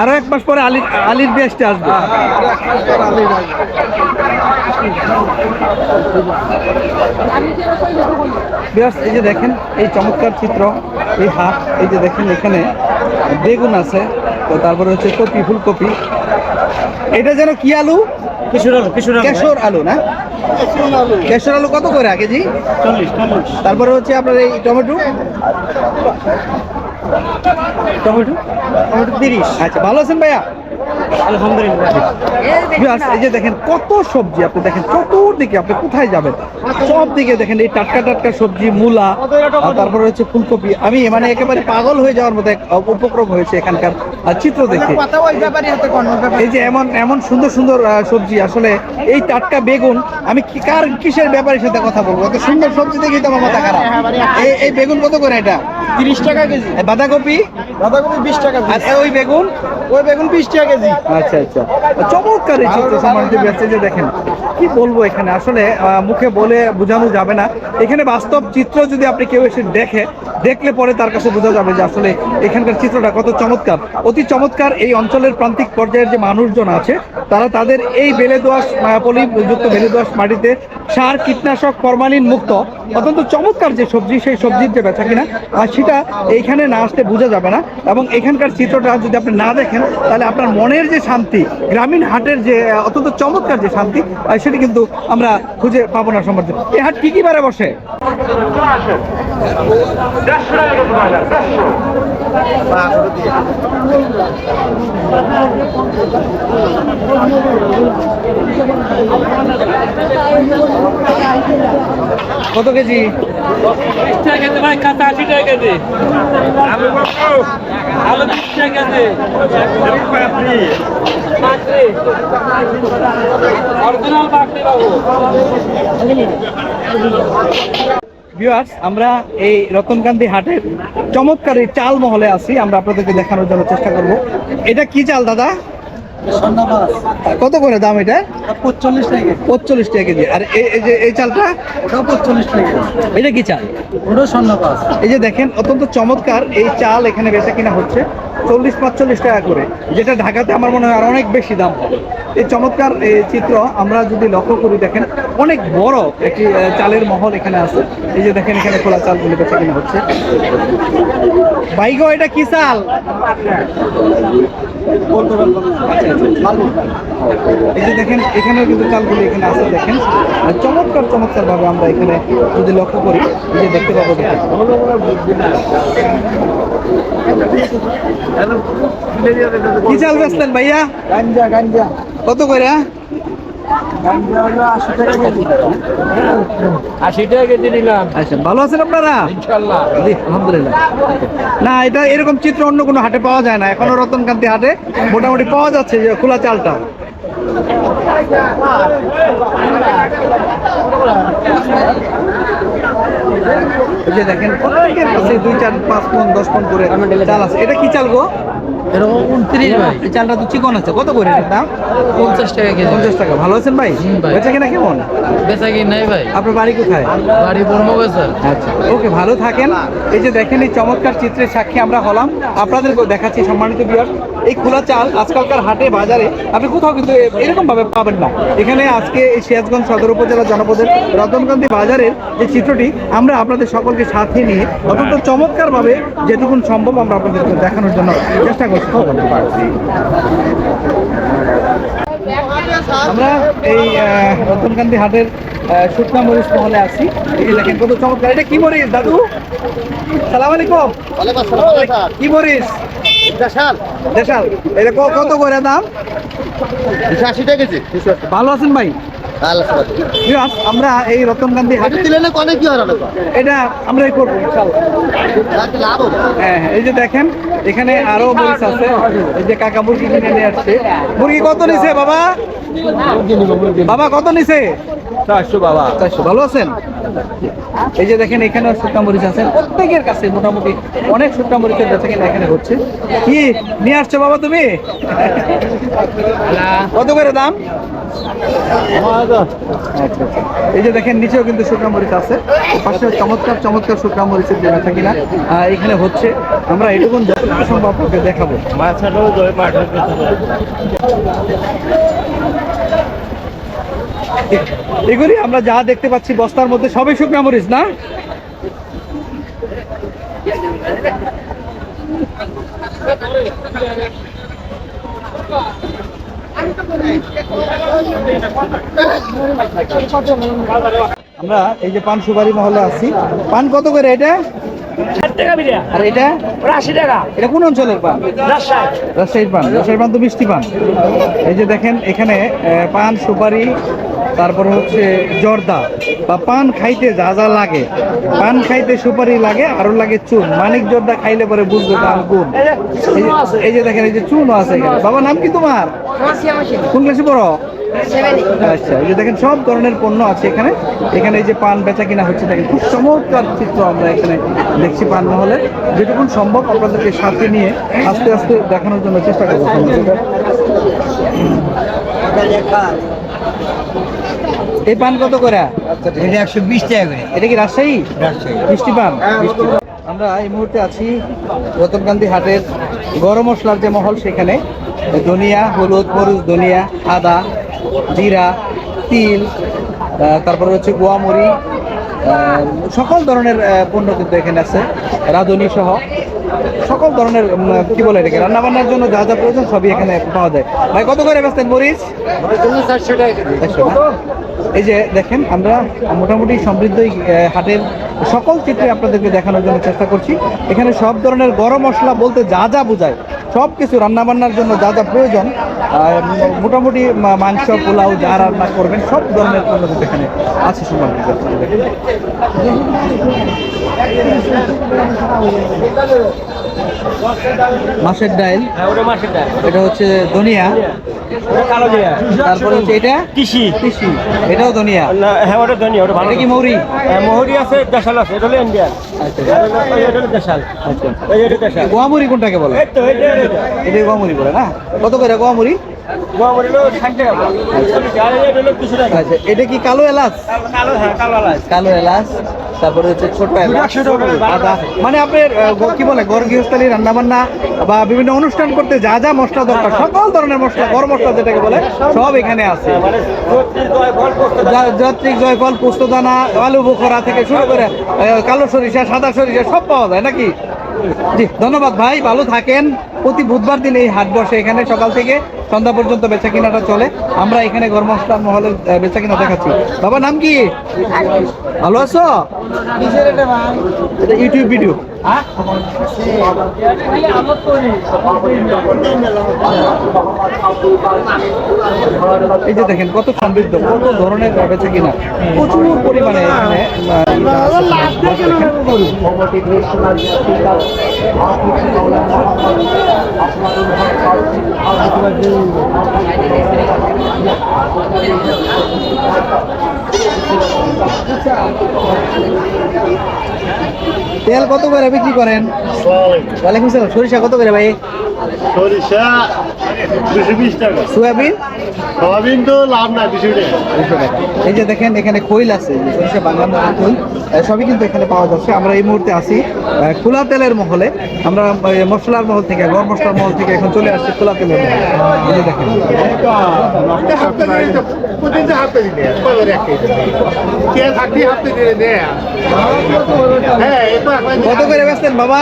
S2: আরো 1 মাস পরে আলির পেঁয়াজটা আসবে। এই যে দেখেন এই চমৎকার চিত্র, এই হাট। এই যে দেখেন এখানে বেগুন আছে, তো তারপরে হচ্ছে কপি, ফুলকপি। এটা যেন কি আলু? কেশর আলু না? কেশর আলু কত করে কেজি?
S4: 40।
S2: তারপরে হচ্ছে আপনার এই টমেটো 30। আচ্ছা, ভালো আছেন ভাইয়া?
S4: আলহামদুলিল্লাহ।
S2: ভিউয়ার্স, এই যে দেখেন কত সবজি, আপনি দেখেন চতুর্দিকে, আপনি কোথায় যাবেন সব দিকে দেখেন এই টাটকা টাটকা সবজি, মূলা, তারপরে হচ্ছে ফুলকপি। আমি মানে একেবারে পাগল হয়ে যাওয়ার মতো এক উপক্রম হয়েছে এখানকার চিত্র দেখে। এই যে এমন সুন্দর সুন্দর সবজি, আসলে এই টাটকা বেগুন, আমি কিসের ব্যাপারের সাথে কথা বলবো? এত সুন্দর সবজি দেখি তো আমার মাথা খারাপ। এই বেগুন কত করে এটা?
S4: 30 টাকা কেজি।
S2: বাঁধাকপি?
S4: 20 টাকা।
S2: আর ওই বেগুন?
S4: 20 টাকা কেজি।
S2: আচ্ছা আচ্ছা, চমৎকার এই চিত্র সম্মানিত ব্যক্তি। যে দেখেন কি বলবো, এখানে আসলে মুখে বলে বোঝানো যাবে না। এখানে বাস্তব চিত্র যদি আপনি কেউ এসে দেখলে পরে তার কাছে বোঝা যাবে যে আসলে এখানকার চিত্রটা কত চমৎকার, অতি চমৎকার। এই অঞ্চলের প্রান্তিক পর্যায়ের যে মানুষজন আছে, তারা তাদের এই বেলে দোআঁশ পলিযুক্ত বেলে দোআঁশ মাটিতে সার, কীটনাশক, ফরমালিন মুক্ত অত্যন্ত চমৎকার যে সবজি, সেই সবজির যে বেচা কিনা সেটা এইখানে না আসতে বোঝা যাবে না। এবং এখানকার চিত্রটা যদি আপনি না দেখেন, তাহলে আপনার মনের যে শান্তি, গ্রামীণ হাটের যে অত্যন্ত চমৎকার যে শান্তি, সেটি কিন্তু আমরা খুঁজে পাবো না সম্ভব। এই হাট কি বারে বসে? কত কেজি?
S4: 20 টাকা কেজি ভাই, কাঁচা 80 টাকা কেজি। আলু 20 টাকা কেজি। অরিজিনাল বাকরি বাবু।
S2: ভিউয়ার্স, আমরা এই রতনকান্দি হাটের চমৎকার এই চাল মহলে আছি, আমরা আপনাদেরকে দেখানোর জন্য চেষ্টা করব। এটা কি চাল দাদা? কত করে দাম এটা?
S4: 45 টাকা।
S2: 45 টাকা কেজি। আর এই যে এই চালটা?
S4: ওটাও 45 টাকা।
S2: এটা কি চাল?
S4: ওটাও স্বর্ণপাস।
S2: এই যে দেখেন অত্যন্ত চমৎকার এই চাল এখানে বেচা কিনা হচ্ছে 40-45 টাকা করে, যেটা ঢাকাতে আমার মনে হয় আর অনেক বেশি দাম হবে। এই চমৎকার এই চিত্র আমরা যদি লক্ষ্য করি, দেখেন অনেক বড় একটি চালের মহল এখানে আছে। এই যে দেখেন এখানে খোলা চালগুলো বেচা কিনা হচ্ছে। ভাইগো এটা কি চাল? এই যে দেখেন এখানেও কিন্তু চালগুলো এখানে আছে, দেখেন চমৎকার চমৎকার ভাবে আমরা এখানে যদি লক্ষ্য করি, এই যে দেখতে পাবো। দেখেন কি চাল বেচলেন ভাইয়া?
S3: গাঞ্জা গাঞ্জা
S2: কত করে?
S3: গাঞ্জা হলো 80 টাকা কেজি।
S4: 80 টাকা কেজি নিলাম
S2: আচ্ছা, ভালো আছেন আপনারা?
S4: ইনশাআল্লাহ।
S2: জি, আলহামদুলিল্লাহ। না, এটা এরকম চিত্র অন্য কোনো হাটে পাওয়া যায় না। এখনো রতনকান্তি হাটে মোটামুটি পাওয়া যাচ্ছে যে খোলা চালটা। এই যে দেখেন প্রত্যেকের কাছে 2, 4, 5 মণ 10 মণ করে চাল আছে। এটা কি চাল গো?
S4: এরকম 29 ভাই,
S2: এই চালটা তো চিকন আছে। কত করে এটার দাম?
S4: 50 টাকা কেজি।
S2: 50 টাকা। ভালো আছেন ভাই?
S4: ভাই।
S2: বেচা কিনা কেমন?
S4: বেচা কি নাই ভাই,
S2: আপনার বাড়ি কোথায়?
S4: বাড়ি বর্মবাজার।
S2: আচ্ছা, ওকে, ভালো থাকেন। এই যে দেখেন এই চমৎকার চিত্রের সাক্ষী আমরা হলাম, আপনাদেরকেও দেখাচ্ছি সম্মানিত ভিউয়ার। এই খোলা চাল আজকালকার হাটে বাজারে আপনি কোথাও কিন্তু এরকম ভাবে পাবেন না। এখানে আজকে এই সিরাজগঞ্জ সদর উপজেলা জনপদের রতনকান্তি বাজারের যে চিত্রটি আমরা আপনাদের সকলকে সাথে নিয়ে অত্যন্ত চমৎকার ভাবে যেটুকুন সম্ভব আমরা আপনাদেরকে দেখানোর জন্য চেষ্টা করছি। আমরা এই রতনকান্তি হাটের শুকনা মরিচ মহলে আছি। এই যে দেখেন কত চমৎকার। এটা কি মরিচ দাদু? সালাম আলাইকুম। কি মরিচ?
S3: দেশাল
S2: দেশাল। এটা কত করে দাম?
S3: 80 টাকা কেজি।
S2: ভালো আছেন ভাই? Viewers, আমরা এই রতনকান্তি হাটে এটা আমরাই করবো ইনশাআল্লাহ। হ্যাঁ, এই যে দেখেন এখানে আরো মরিচ আছে। এই যে কাকা মুরগি কিনে নিয়ে আসছে। মুরগি কত নিছে বাবা? বাবা কত নিছে?
S4: 400 বাবা।
S2: 400। ভালো আছেন? এই যে দেখেন এখানেও শুকনা মরিচ আছে। প্রত্যেকের কাছে মোটামুটি অনেক শুকনা মরিচের বেচা কিনা এখানে হচ্ছে। কি নিয়ে আসছো বাবা তুমি? কত করে দাম? আচ্ছা, আচ্ছা। এই যে দেখেন নিচেও কিন্তু শুকনা মরিচ আছে। পাশে চমৎকার চমৎকার শুকনা মরিচের যে বেচা কিনা এখানে হচ্ছে। আমরা এটুকুন যতটুকু সম্ভব আপনাকে দেখাবো। এগুলি আমরা যা দেখতে পাচ্ছি বস্তার মধ্যে সবই শুকনা মরিচ না? আমরা এই যে পান সুপারি মহলে আছি। পান কত করে এটা?
S4: 60 টাকা বিড়া।
S2: আর এটা?
S4: 80 টাকা।
S2: এটা কোন অঞ্চলের পান?
S4: রাজশাহী।
S2: রাজশাহীর পান। রাজশাহীর পান তো মিষ্টি পান। এই যে দেখেন এখানে পান সুপারি, তারপরে হচ্ছে জর্দা বা পান খাইতে যা যা লাগে, পান খাইতে সুপারি লাগে, আরো লাগে চুন। মানিক জর্দা খাইলে পরে বুঝবে পান কোন। এই যে দেখেন এই যে চুনও আছে এখানে। বাবা নাম কি তোমার? কোন ক্লাসে পড়ো? আচ্ছা, এই যে দেখেন সব ধরনের পণ্য আছে এখানে। এখানে এই যে পান বেচা কিনা হচ্ছে, দেখেন খুব চমৎকার চিত্র আমরা এখানে দেখছি পান মহলে। যেটুকুন সম্ভব আপনাদেরকে সাথে নিয়ে আস্তে আস্তে দেখানোর জন্য চেষ্টা করবো। এই পান কত করে?
S3: এটা 120 টাকা করে।
S2: এটা কি রাজশাহী মিষ্টি পান? আমরা এই মুহূর্তে আছি রতনকান্তি হাটের গরম মশলার যে মহল, সেখানে ধনিয়া, হলুদ, মরিচ, ধনিয়া, আদা, জিরা, তিল, তারপরে হচ্ছে গোয়ামরি, সকল ধরনের পণ্য কিন্তু এখানে আছে। রাঁধুনি সহ সকল ধরনের কি বলে এটাকে রান্নাবান্নার জন্য যা যা প্রয়োজন সবই এখানে পাওয়া যায়। ভাই কত করে বেচতেন মরিচ?
S3: 400 টাকা কেজি।
S2: 400 না? এই যে দেখেন আমরা মোটামুটি সমৃদ্ধ এই হাটের সকল চিত্রে আপনাদেরকে দেখানোর জন্য চেষ্টা করছি। এখানে সব ধরনের গরম মশলা বলতে যা যা বোঝায় সব কিছু রান্নাবান্নার জন্য যা যা প্রয়োজন, মোটামুটি মাংস পোলাও যা রান্না করবেন সব ধরনের পণ্য কিন্তু এখানে আছে। সম্মানিত মাছের ডাল, এটা হচ্ছে ধনিয়া, তারপরে হচ্ছে এটা
S4: কৃষি।
S2: কৃষি, এটাও ধনিয়া।
S4: হ্যাঁ, ওটা ধনিয়া, ওটা ভালো।
S2: এটা কি মৌরি?
S4: মহুরি আছে, দেশাল আছে। এটা হলো ইন্ডিয়ান। এটা হলো দেশাল। এটা দেশাল।
S2: গোয়ামুড়ি কোনটাকে বলে?
S4: এই তো এটা
S2: এটাই গোয়ামুড়ি বলে না? কত করে গোয়ামুড়ি?
S4: গোয়ামুড়ি হলো 60 টাকা। আর এটা হলো 200 টাকা।
S2: আচ্ছা, এটা কি কালো এলাচ?
S4: কালো, হ্যাঁ কালো লাল।
S2: কালো এলাচ তারপরে হচ্ছে ছোট এলাচ, আদা, মানে আপনার কি বলে ঘর গৃহস্থালী রান্না বান্না বা বিভিন্ন অনুষ্ঠান করতে যা যা মশলা দরকার সকল ধরনের মশলা, গরম মশলা যেটাকে বলে, সব এখানে আছে। যাত্রিক জয়ফল, পোস্তদানা, আলু বোখরা থেকে শুরু করে কালো সরিষা, সাদা সরিষা সব পাওয়া যায় নাকি? জি ধন্যবাদ ভাই, ভালো থাকেন। প্রতি বুধবার দিন এই হাট বসে এখানে, সকাল থেকে সন্ধ্যা পর্যন্ত বেচা কিনাটা চলে। আমরা এখানে গরম মশলার মহলের বেচা কিনা দেখাচ্ছি। বাবা নাম কি? ভালো আছো? এটা ইউটিউব ভিডিও। এই যে দেখেন কত সমৃদ্ধ, কত ধরনের বেচা কিনা, প্রচুর পরিমাণে এখানে তেল কত করে বিক্রি করেন? ওয়ালাইকুম সালাম। সরিষা কত করে ভাই?
S5: সরিষা 220 টাকা।
S2: সয়াবিন?
S5: সয়াবিন তো লাভ নাই, 200 টাকা।
S2: 200 টাকা। এই যে দেখেন এখানে খৈল আছে, যে সরিষা বাংলার খৈল, সবই কিন্তু এখানে পাওয়া যাচ্ছে। আমরা এই মুহূর্তে আছি খোলা তেলের মহলে। আমরা মশলার মহল থেকে, গরম মশলার মহল থেকে এখন চলে আসছি খোলা তেলের মহলে। এই যে দেখেন কত করে বেচতেন বাবা?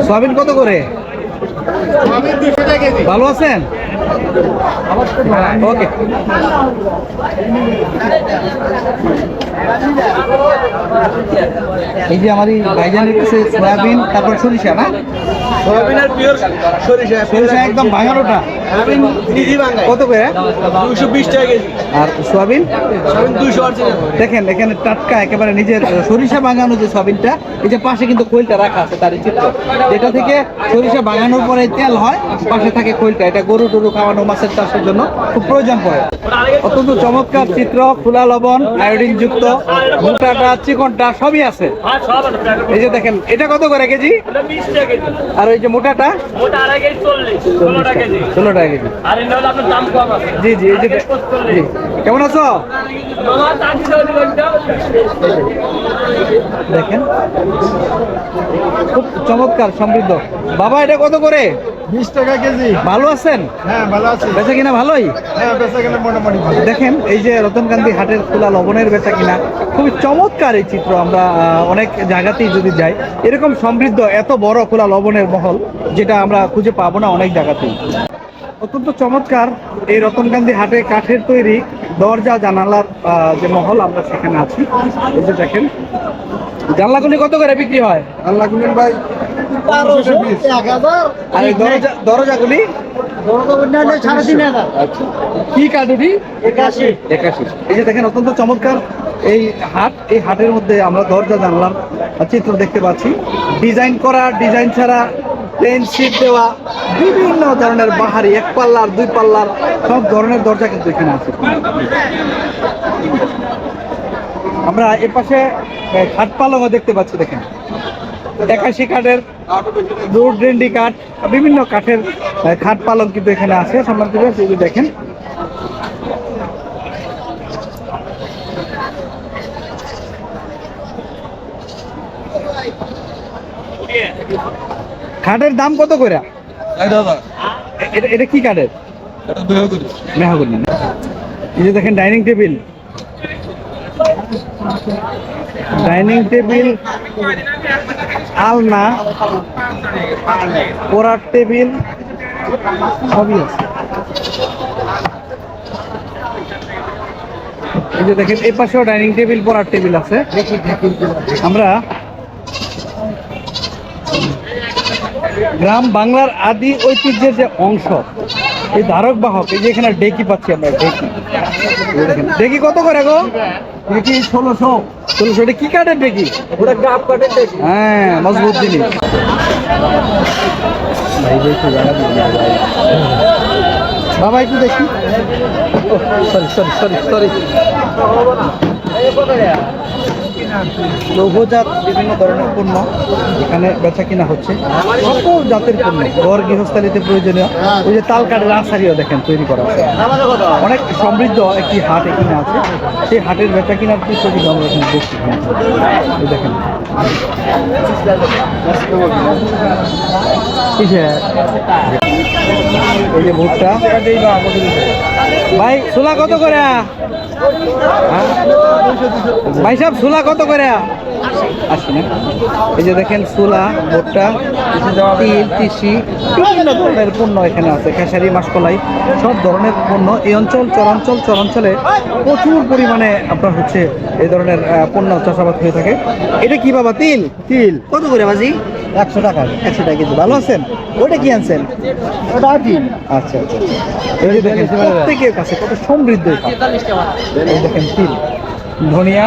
S2: সয়াবিন কত করে? ভালো আছেন? ওকে। এই যে আমার এই ভাইজানের কাছে সয়াবিন, তারপর সরিষা না?
S6: সয়াবিনের পিওর সরিষা,
S2: সরিষা একদম ভাঙানোটা
S6: নিজে বাঙালি
S2: কত করে?
S6: 220 টাকা কেজি।
S2: আর সোয়াবিন?
S6: সয়াবিন 200 আছে।
S2: দেখেন এখানে টাটকা একেবারে নিজের সরিষা বাঙানো যে সোয়াবিনটা, এই যে পাশে কিন্তু খৈলটা রাখা আছে, তার চিত্র, যেটা থেকে সরিষা বাঙানোর পরে তেল হয়, পাশে থাকে খৈলটা। এটা গরু টরু খাওয়ানো, মাছের চাষের জন্য খুব প্রয়োজন পড়ে। অত্যন্ত চমৎকার চিত্র, খোলা লবণ, আয়োডিন যুক্ত, মোটাটা চিকনটা সবই আছে। এই যে দেখেন এটা কত করে কেজি?
S4: 20 টাকা কেজি।
S2: আর ওই যে মোটাটা?
S4: মোটা আড়াই কেজি 40, 16 টাকা কেজি।
S2: 16 টাকা কেজি।
S4: আর এটা হলো আপনার দাম কম আছে।
S2: জি জি। এই যে জি। কেমন আছো?
S4: মামা তাজি দাও ঘন্টা।
S2: দেখেন খুব চমৎকার সমৃদ্ধ। বাবা এটা কত করে?
S5: 20 টাকা কেজি।
S2: ভালো আছেন?
S5: হ্যাঁ ভালো আছি।
S2: বেচা কিনা ভালোই?
S5: হ্যাঁ বেচা কেনা মোটামুটি ভালো।
S2: দেখেন এই যে রতনকান্দি হাটের খোলা লবণের বেচা কিনা খুবই চমৎকার এই চিত্র। আমরা অনেক জায়গাতেই যদি যাই, এরকম সমৃদ্ধ এত বড় খোলা লবণের মহল যেটা আমরা খুঁজে পাবো না অনেক জায়গাতেই। অত্যন্ত চমৎকার এই রতনকান্দি হাটে কাঠের তৈরি দরজা জানালার যে মহল, আমরা সেখানে আছি। এই যে দেখেন জানলাগুলি কত করে বিক্রি হয়?
S5: আল্লাহ গুলেন ভাই 1200 1000।
S2: আর এই দরজাগুলি?
S5: 3500।
S2: আচ্ছা, কি কাঠুরি? 81। এই যে দেখেন অত্যন্ত চমৎকার এই হাট, এই হাটের মধ্যে আমরা দরজা জানলার চিত্র দেখতে পাচ্ছি। ডিজাইন করা, ডিজাইন ছাড়া, প্লেন শিট দেওয়া, বিভিন্ন ধরনের বাহারি, 1 পাল্লার 2 পাল্লার সব ধরনের দরজা কিন্তু এখানে আছে। আমরা এ পাশে খাট পালংও দেখতে পাচ্ছি। দেখেন 81 কাঠের, রোড রেন্ডি কাঠ, বিভিন্ন কাঠের খাট পালং কিন্তু এখানে আছে। সম্মানিত দর্শক, এই যে দেখেন খাটের দাম কত করে? এটা কি কাঠের? মেহগনি। এই যে দেখেন ডাইনিং টেবিল, আলনা, পড়ার টেবিল সবই আছে। এই যে দেখেন এই পাশেও ডাইনিং টেবিল, পড়ার টেবিল আছে। আমরা গ্রাম বাংলার আদি ঐতিহ্যের যে অংশ, এই ধারক বাহক, এই যে এখানে ডেকি পাচ্ছি আমরা, ডেকি কত করে গো? ডেকি 1600। এটা কি কাঠের ডেকি? ওটা গাব কাঠের ডেকি। হ্যাঁ, মজবুত জিনিস। বাবা একটু দেখি। সরি। লৌহজাত বিভিন্ন ধরনের পণ্য এখানে বেচা কিনা হচ্ছে, সকল জাতের পণ্য, ঘর গৃহস্থালিতে প্রয়োজনীয়। ওই যে তাল কাঠের আচারিও দেখেন তৈরি করা আছে। অনেক সমৃদ্ধ একটি হাট এখানে আছে, সেই হাটের বেচা কিনার দৃশ্যটি আমরা এখানে দেখছি। এই দেখেন কিসের? এই যে ভুট্টা ভাই, ছোলা কত করে? ভাই সাহেব, ছোলা কত করে? আসি না। এই যে দেখেন ছোলা, ভুট্টা, তিল, তিসি, বিভিন্ন ধরনের পণ্য এখানে আছে। খেসারি, মাসকলাই, সব ধরনের পণ্য এই অঞ্চল চরাঞ্চলে প্রচুর পরিমাণে আপনার হচ্ছে এই ধরনের পণ্য চাষাবাদ হয়ে থাকে। এটা কি বাবা? তিল। তিল কত করে বাজি? 100 টাকা। 100 টাকা কিন্তু। ভালো আছেন? ওইটা কি আনছেন? ওটা তিল। আচ্ছা আচ্ছা। এই যে দেখেন প্রত্যেকের কাছে কত সমৃদ্ধ। এই দেখেন তিল, ধনিয়া,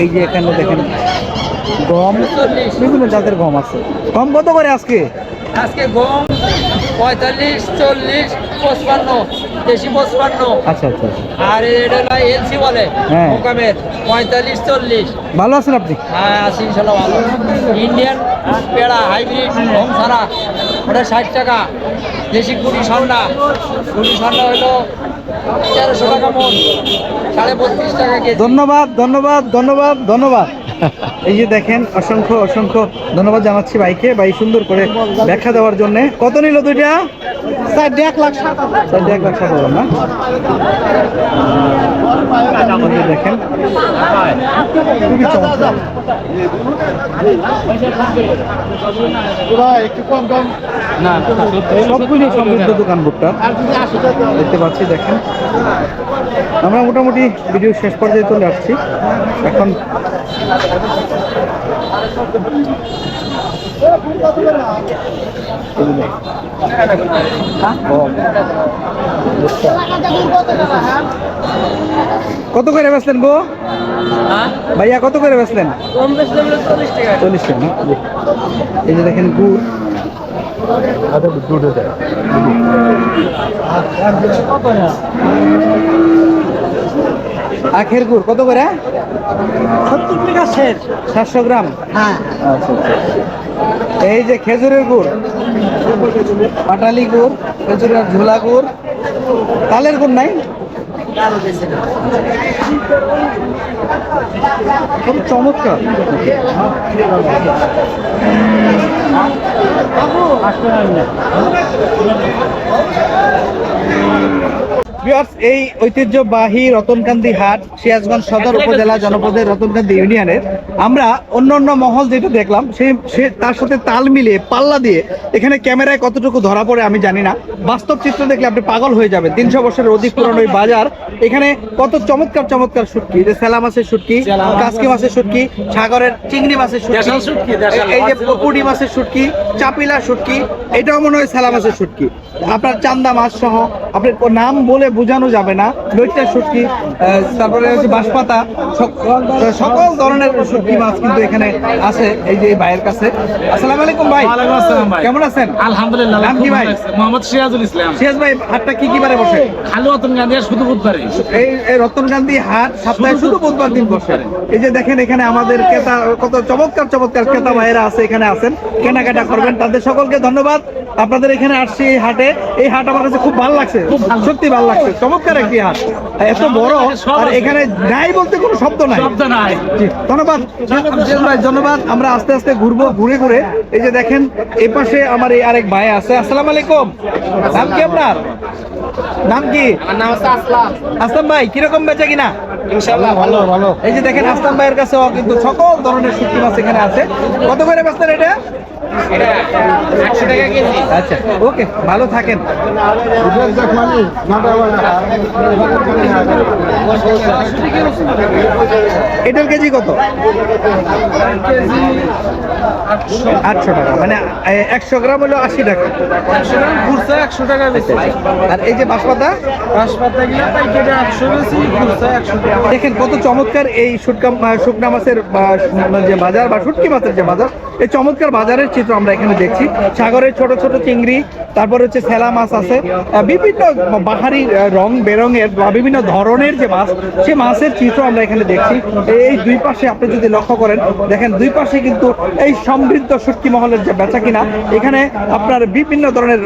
S2: এই যে এখানে দেখেন গম, বিভিন্ন জাতের গম আছে। গম কত করে আজকে?
S4: আজকে গম 45, 40, 55, দেশি 55।
S2: আচ্ছা আচ্ছা।
S4: আর এটা হলো এলসি বলে,
S2: হ্যাঁ।
S4: মোকামের 45, 40।
S2: ভালো আছেন আপনি?
S4: হ্যাঁ আছি ইনশাল্লাহ ভালো। ইন্ডিয়ান পেড়া হাইব্রিড গম ছাড়া ওটা 60 টাকা। দেশি কুড়ি ঠান্ডা হলো 1300 টাকা মন, 32.5 টাকা কেজি।
S2: ধন্যবাদ ধন্যবাদ ধন্যবাদ ধন্যবাদ। এই যে দেখেন অসংখ্য ধন্যবাদ জানাচ্ছি ভাইকে, ভাই সুন্দর করে ব্যাখ্যা দেওয়ার জন্য। কত নিল দুইটা? 1,07,000 না? এই যে দেখেন খুবই চমৎকার। সবগুলি সমৃদ্ধ দোকান ভুট্টা দেখতে পাচ্ছি। দেখেন আমরা মোটামুটি ভিডিও শেষ পর্যায়ে চলে আসছি এখন। কত করে বেচলেন গো ভাইয়া? কত করে বেচলেন? 40 টাকা না? এই যে দেখেন গুড়, আখের গুড় কত করে?
S5: 70 টাকা শেষ।
S2: 700 গ্রাম।
S5: হ্যাঁ।
S2: আচ্ছা আচ্ছা। এই যে খেজুরের গুড়, পাটালি গুড়, খেজুরের ঝোলা গুড়, তালের গুড় নাই? খুব চমৎকার। ভিউয়ার্স, এই ঐতিহ্যবাহী রতনকান্দি হাট সিরাজগঞ্জ সদর উপজেলা জনপদের রতনকান্দি ইউনিয়নের আমরা অন্য মহল যেটা দেখলাম সে তার সাথে তাল মিলিয়ে পাল্লা দিয়ে এখানে ক্যামেরায় কতটুকু ধরা পড়ে আমি জানি না। বাস্তব চিত্র দেখলে আপনি পাগল হয়ে যাবেন। 300 বছরের অধিক পুরনো এই বাজার, এখানে কত চমৎকার শুটকি, যে সেলা মাছের শুটকি, কাসকি মাছের শুটকি, সাগরের চিংড়ি মাছের শুটকি, এই যে পুঁটি মাছের শুটকি, চাপিলা শুটকি, এটাও মনে হয় সেলা মাছের শুটকি, আপনার চান্দা মাছ সহ আপনার নাম বলে বোঝানো যাবে না, লইট্টা শুটকি, তারপরে হচ্ছে বাঁশপাতা, সকল ধরনের শুটকি মাছ কিন্তু এখানে আছে এই যে এই ভাইয়ের কাছে। আসসালামু আলাইকুম ভাই।
S6: ওয়ালাইকুম আসসালাম ভাই।
S2: কেমন আছেন?
S6: আলহামদুলিল্লাহ।
S2: নাম কি ভাই?
S6: মোহাম্মদ সিরাজুল ইসলাম।
S2: সিরাজ ভাই, হাটটা কি বারে বসে?
S6: খালি রতনকান্দি আর শুধু বুধবারে।
S2: এই রতনকান্দি হাট সপ্তাহে শুধু বুধবার দিন বসে। এই যে দেখেন এখানে আমাদের ক্রেতা, কত চমৎকার ক্রেতা ভাইয়েরা আছে, এখানে আছেন, কেনাকাটা করবেন। তাদের সকলকে ধন্যবাদ। আপনাদের এখানে আসছি এই হাটে। এই হাট আমার কাছে খুব ভালো লাগছে, সত্যি ভালো লাগছে। চমৎকার একটি হাট, এত বড়, আর এখানে নাই বলতে কোনো শব্দ নাই। জি, ধন্যবাদ ভাই, ধন্যবাদ। আমরা আস্তে আস্তে ঘুরবো, ঘুরে এই যে দেখেন এই পাশে আমার এই আরেক ভাই আছে। আসসালামু আলাইকুম। নাম কি আপনার? নাম কি?
S3: আমার নাম হচ্ছে আসলাম।
S2: আসলাম ভাই, কিরকম বেচা কিনা?
S3: ইনশাআল্লাহ ভালো।
S2: এই যে দেখেন আসলাম ভাইয়ের কাছেও কিন্তু সকল ধরনের শুটকি মাছ এখানে আছে। কত করে বেচতেন এটা?
S3: এটা 800 টাকা কেজি।
S2: আচ্ছা, ওকে, ভালো থাকেন। এটার কেজি কত? 800 টাকা, মানে 100 গ্রাম হলো 80 টাকা।
S6: 100 গ্রাম ঘুরছে 100 টাকা বেশি।
S2: আর এই যে বাঁশপাতা,
S6: বাঁশপাতা গিলা প্যাকেটে 800 বেশি, ঘুরছে 100 টাকা।
S2: দেখেন কত চমৎকার এই শুকনা মাছের যে বাজার বা শুটকি মাছের যে বাজার, এই চমৎকার বাজারের চিত্র আমরা এখানে দেখছি। সাগরের ছোট ছোট চিংড়ি, তারপর হচ্ছে সেলা মাছ আছে, বিভিন্ন বাহারি রং বেরঙের বা বিভিন্ন ধরনের যে মাছ, সে মাছের চিত্র আমরা এখানে দেখছি। এই দুই পাশে আপনি যদি লক্ষ্য করেন, দেখেন দুই পাশে কিন্তু এই সমৃদ্ধ শুটকি মহলের যে বেচা কিনা, এখানে আপনার বিভিন্ন ধরনের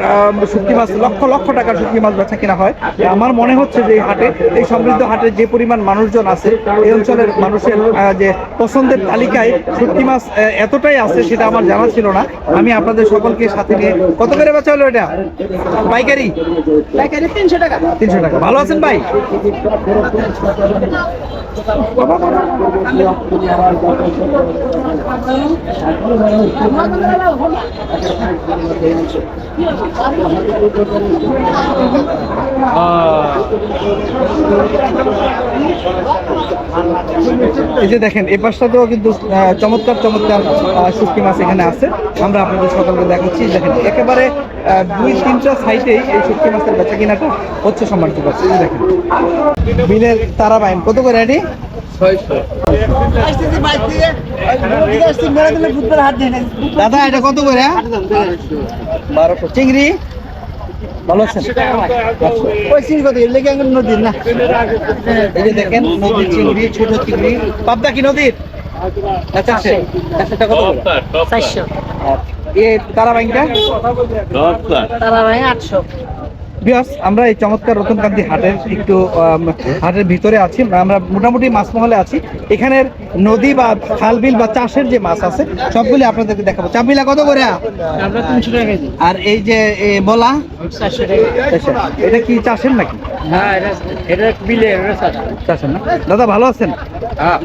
S2: শুটকি মাছ, লক্ষ লক্ষ টাকার শুটকি মাছ বেচা কিনা হয়। আমার মনে হচ্ছে যে এই হাটে, এই সমৃদ্ধ হাটে যে পরিমাণ মানুষজন আছে, এই অঞ্চলের মানুষের যে পছন্দের তালিকায় শুটকি মাছ এতটাই আছে সেটা আমার জানা ছিল না। আমি আপনাদের সকলকে সাথে নিয়ে, কত করে বেচা হলো এটা? পাইকারি
S5: 300 টাকা।
S2: 300 টাকা। ভালো আছেন ভাই? এই যে দেখেন এই পাশটাতেও কিন্তু চমৎকার চমৎকার শুটকি মাছ এখানে আছে। আমরা আপনাদের সকলকে দেখাচ্ছি। দেখেন একেবারে 2-3টা সাইডেই এই শুটকি মাছের বেচা কিনাটা হচ্ছে সম্মানিত পাচ্ছে। এই যে দেখেন বিলের তারা বাইন কত করে এটি? 600। দাদা এটা কত করে? 1200। চিংড়ি ভালো আছেন? ওই চিংড়ি কত? লেগে নদীর না? এই যে দেখেন নদীর চিংড়ি, ছোট চিংড়ি। পাবদা কি নদীর? আচ্ছা কত করে?
S5: 400।
S2: এই তারা বাইনটা?
S5: তারা ভাই 800।
S2: বিয়াস, আমরা এই চমৎকার রতনকান্তি হাটের একটু হাটের ভিতরে আছি। আমরা মোটামুটি মাছ মহলে আছি। এখানের নদী বা খাল বিল বা চাষের যে মাছ আছে সবগুলি আপনাদেরকে দেখাবো। চাপিলা কত করে?
S5: আমরা 300 টাকা কেজি।
S2: আর এই যে বলা
S5: 400 টাকা।
S2: এটা কি চাষের নাকি?
S5: হ্যাঁ, এটা বিলে
S2: চাষের না? দাদা ভালো আছেন?
S5: হ্যাঁ।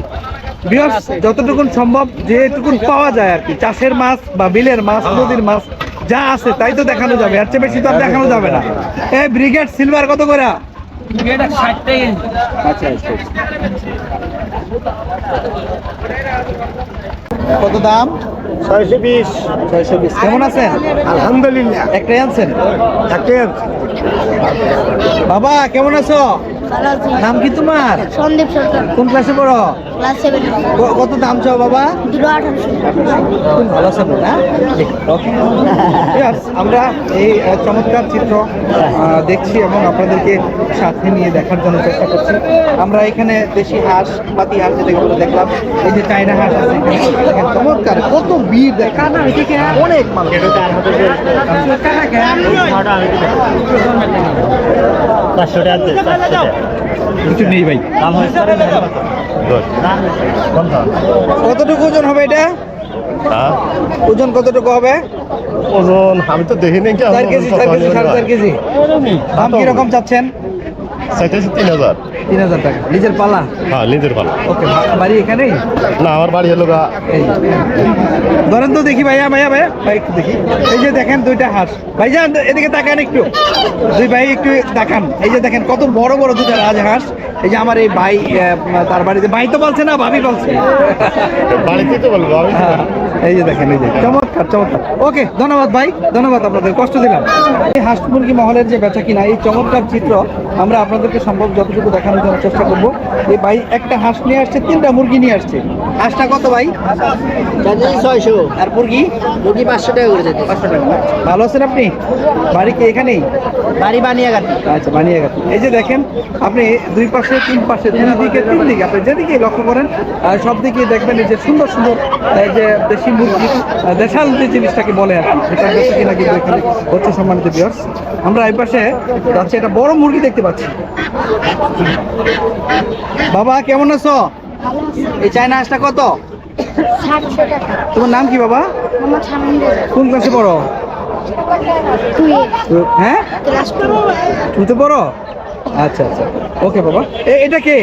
S2: বিয়াস, যতটুকু সম্ভব যেটুকু পাওয়া যায় আর কি, চাষের মাছ বা বিলের মাছ, নদীর মাছ যা আছে তাই তো দেখানো যাবে, এর চেয়ে বেশি তো আর দেখানো যাবে না। এই ব্রিগেড সিলভার কত করে?
S5: এটা 60 টাকা কেজি।
S2: আচ্ছা কত দাম?
S6: 620।
S2: 620। কেমন আছেন?
S6: আলহামদুলিল্লাহ।
S2: একটাই আনছেন?
S6: একটাই
S2: বাবা কেমন আছো? নাম কি তোমার?
S5: সন্দীপ সরকার।
S2: কোন ক্লাসে পড়ো?
S5: ক্লাস 7।
S2: কত দাম চাও বাবা?
S5: 1800।
S2: খুব ভালো আছেন না? Yes, আমরা এই চমৎকার চিত্র দেখছি এবং আপনাদেরকে সাথে নিয়ে দেখার জন্য চেষ্টা করছি। আমরা এখানে দেশি হাঁস, পাতি হাঁস যেগুলো দেখলাম, এই যে চায়না হাঁস আছে এখানে, দেখেন চমৎকার কত ভিড়, দেখেন অনেক মানুষ। কিছু নেই ভাই। কতটুকু ওজন হবে এটা? ওজন কতটুকু হবে?
S6: ওজন আমি তো দেখিনি।
S2: 4 কেজি, 4 কেজি, 4.5 কেজি। দাম কিরকম চাচ্ছেন?
S6: 3,000।
S2: 3,000 টাকা। নিজের পালা?
S6: হ্যাঁ, নিজের ভালো।
S2: ওকে, বাড়ি এখানেই?
S6: না, আমার বাড়ি হলো
S2: এই ধরেন তো দেখি ভাইয়া একটু দেখি। এই যে দেখেন দুইটা হাঁস। ভাইজান এদিকে তাকান একটু, দুই ভাই একটু তাকান। এই যে দেখেন কত বড় বড় দুইটা রাজহাঁস। এই যে আমার এই ভাই, তার বাড়িতে, ভাই তো বলছে না, ভাবি বলছে।
S6: বাড়িতে তো বলবো আমি।
S2: হ্যাঁ, এই যে দেখেন, এই যে চমৎকার চমৎকার। ওকে, ধন্যবাদ ভাই, ধন্যবাদ, আপনাদের কষ্ট দিলাম। এই হাঁস মুরগি মহলের যে বেচা কিনা, এই চমৎকার চিত্র আমরা আপনাদেরকে সম্ভব যতটুকু দেখানোর জন্য চেষ্টা করবো। এই ভাই একটা হাঁস নিয়ে আসছে, 3টা মুরগি নিয়ে আসছে। হাঁসটা কত ভাই?
S5: 600।
S2: আর মুরগি?
S5: মুরগি 500 টাকা করে যেতে।
S2: 500 টাকা। ভালো আছেন আপনি? বাড়ি কি এখানেই?
S5: বাড়ি বানিয়াঘাট।
S2: আচ্ছা, বানিয়াঘাট। এই যে দেখেন আপনি দুই পাশে, তিন পাশে, তিন দিকে আপনি যেদিকে লক্ষ্য করেন সব দিকে দেখবেন এই যে সুন্দর সুন্দর এই যে দেশি মুরগি, দেশাল যে জিনিসটাকে বলে আর কি, সেটা বেশি কিনা কিন্তু এখানে হচ্ছে সম্মানিত ভিউয়ার্স। আমরা এই পাশে যাচ্ছি, একটা বড় মুরগি দেখতে পাচ্ছি। বাবা কেমন আছো? এই চায়না হাঁসটা কত?
S5: 700 টাকা।
S2: তোমার নাম কি বাবা?
S5: আমার সামনে
S2: কোন ক্লাসে পড়ো? হ্যাঁ, তুই পড়ো? আচ্ছা, ওকে বাবা। এটা কে?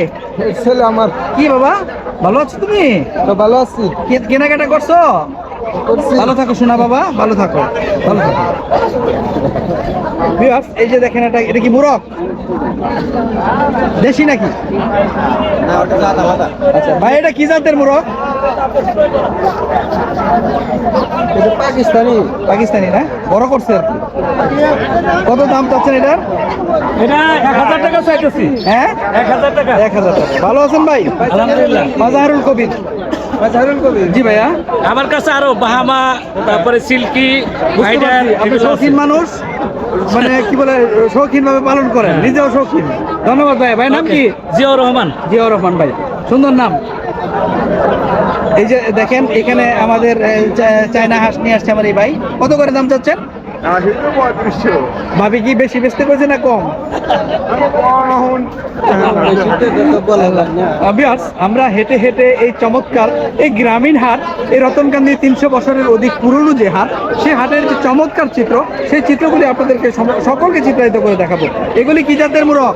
S6: ছেলে আমার।
S2: কি বাবা, ভালো আছো তুমি?
S6: ভালো আছি।
S2: কেনাকাটা করছো? ভালো থাকো শোনা বাবা, ভালো থাকো। ভিউয়ার্স, এই যে দেখেন এটা কি মুরগ? দেশি নাকি? আচ্ছা ভাই, এটা কি জাতের মুরগ? পাকিস্তানি না? বড় করছে আর কি। কত দাম চাচ্ছেন এটার?
S6: এটা 1000 টাকা চাইতেছি।
S2: হ্যাঁ,
S6: 1000 টাকা।
S2: 1000 টাকা। ভালো আছেন ভাই?
S6: আলহামদুলিল্লাহ।
S2: মাজাহারুল কবির, জি ভাইয়া,
S7: আমার কাছে আরো বাহামা, তারপরে সিল্কি,
S2: বুঝতে পারছি, আপনি শৌখিন মানুষ, মানে কি বলে শৌখিন ভাবে পালন করেন, নিজেও শৌখিন। ধন্যবাদ ভাই। ভাই নাম কি?
S7: জিয়াউর রহমান।
S2: জিয়াউর রহমান ভাই, সুন্দর নাম। এই যে দেখেন এখানে আমাদের চায়না হাঁস নিয়ে আসছে আমার এই ভাই। কত করে দাম চাচ্ছেন? ভাবি কি বেশি বেচতে করেছে না কম? ভিউয়ার্স, আমরা হেঁটে হেঁটে এই চমৎকার এই গ্রামীণ হাট, এই রতনকান্দি 300 বছরের অধিক পুরনো যে হাট, সেই হাটের যে চমৎকার চিত্র, সেই চিত্রগুলি আপনাদেরকে সকলকে চিত্রায়িত করে দেখাবো। এগুলি কি জাতের মুরগ?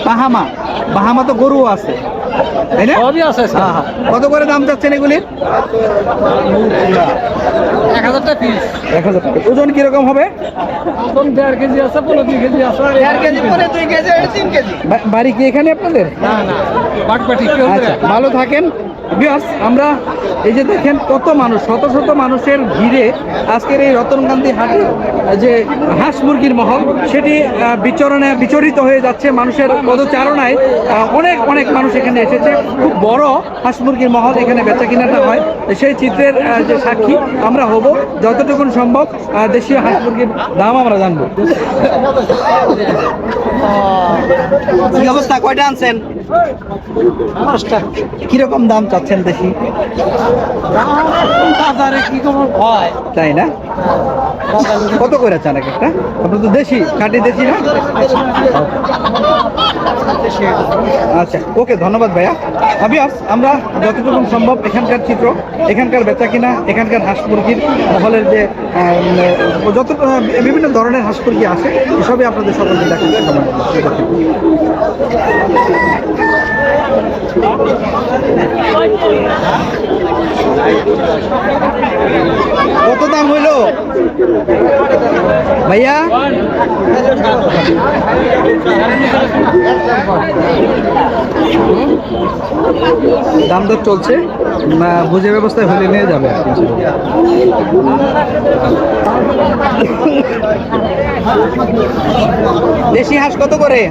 S2: বাহামা। বাহামা তো গরু আছে, তাই না?
S4: সবই আছে স্যার।
S2: হ্যাঁ, হ্যাঁ। কত করে দাম চাচ্ছেন এগুলির?
S4: 1000 টাকা পিস।
S2: 1000 টাকা। ওজন কিরকম হবে?
S4: ওজন 1.5 কেজি আছে, 2 কেজি আছে।
S5: 1.5 কেজি পরে 2 কেজি 3 কেজি।
S2: বাড়ি কি এখানে আপনাদের?
S4: না না, বাটপাটি কেউ
S2: আচ্ছা, ভালো থাকেন। ভিউয়ার্স, আমরা এই যে দেখেন কত মানুষ, শত শত মানুষের ভিড়ে আজকের এই রতনকান্দি হাটে যে হাঁস মুরগির মহল, সেটি বিচরিত হয়ে যাচ্ছে মানুষের পদচারণায়। অনেক অনেক মানুষ এখানে এসেছে। খুব বড় হাঁস মুরগির মহল, এখানে বেচা কিনাটা হয়। সেই চিত্রের যে সাক্ষী আমরা হব, যতটুকু সম্ভব দেশীয় হাঁস মুরগির দাম আমরা জানবো। কি অবস্থা, কয়টা আনছেন?
S5: 5টা।
S2: কিরকম দাম চাচ্ছেন দেশি?
S5: বাজারে কি খবর হয়?
S2: তাই না? কত করে চান এক একটা? আপনার তো দেশি, খাঁটি দেশি না? আচ্ছা, ওকে, ধন্যবাদ ভাইয়া। ভিউয়ার্স, আমরা যতটুকু সম্ভব এখানকার চিত্র, এখানকার বেচা কিনা, এখানকার হাঁস মুরগির মহলের যে যত বিভিন্ন ধরনের হাঁস মুরগি আছে, এসবই আপনাদের সকলকে দেখাতে সময় দেবো। কত দাম হইলো ভাইয়া? দাম দর চলছে, বুঝে ব্যবস্থায় হলে নিয়ে যাবে আর কি। দেশি হাঁস কত করে?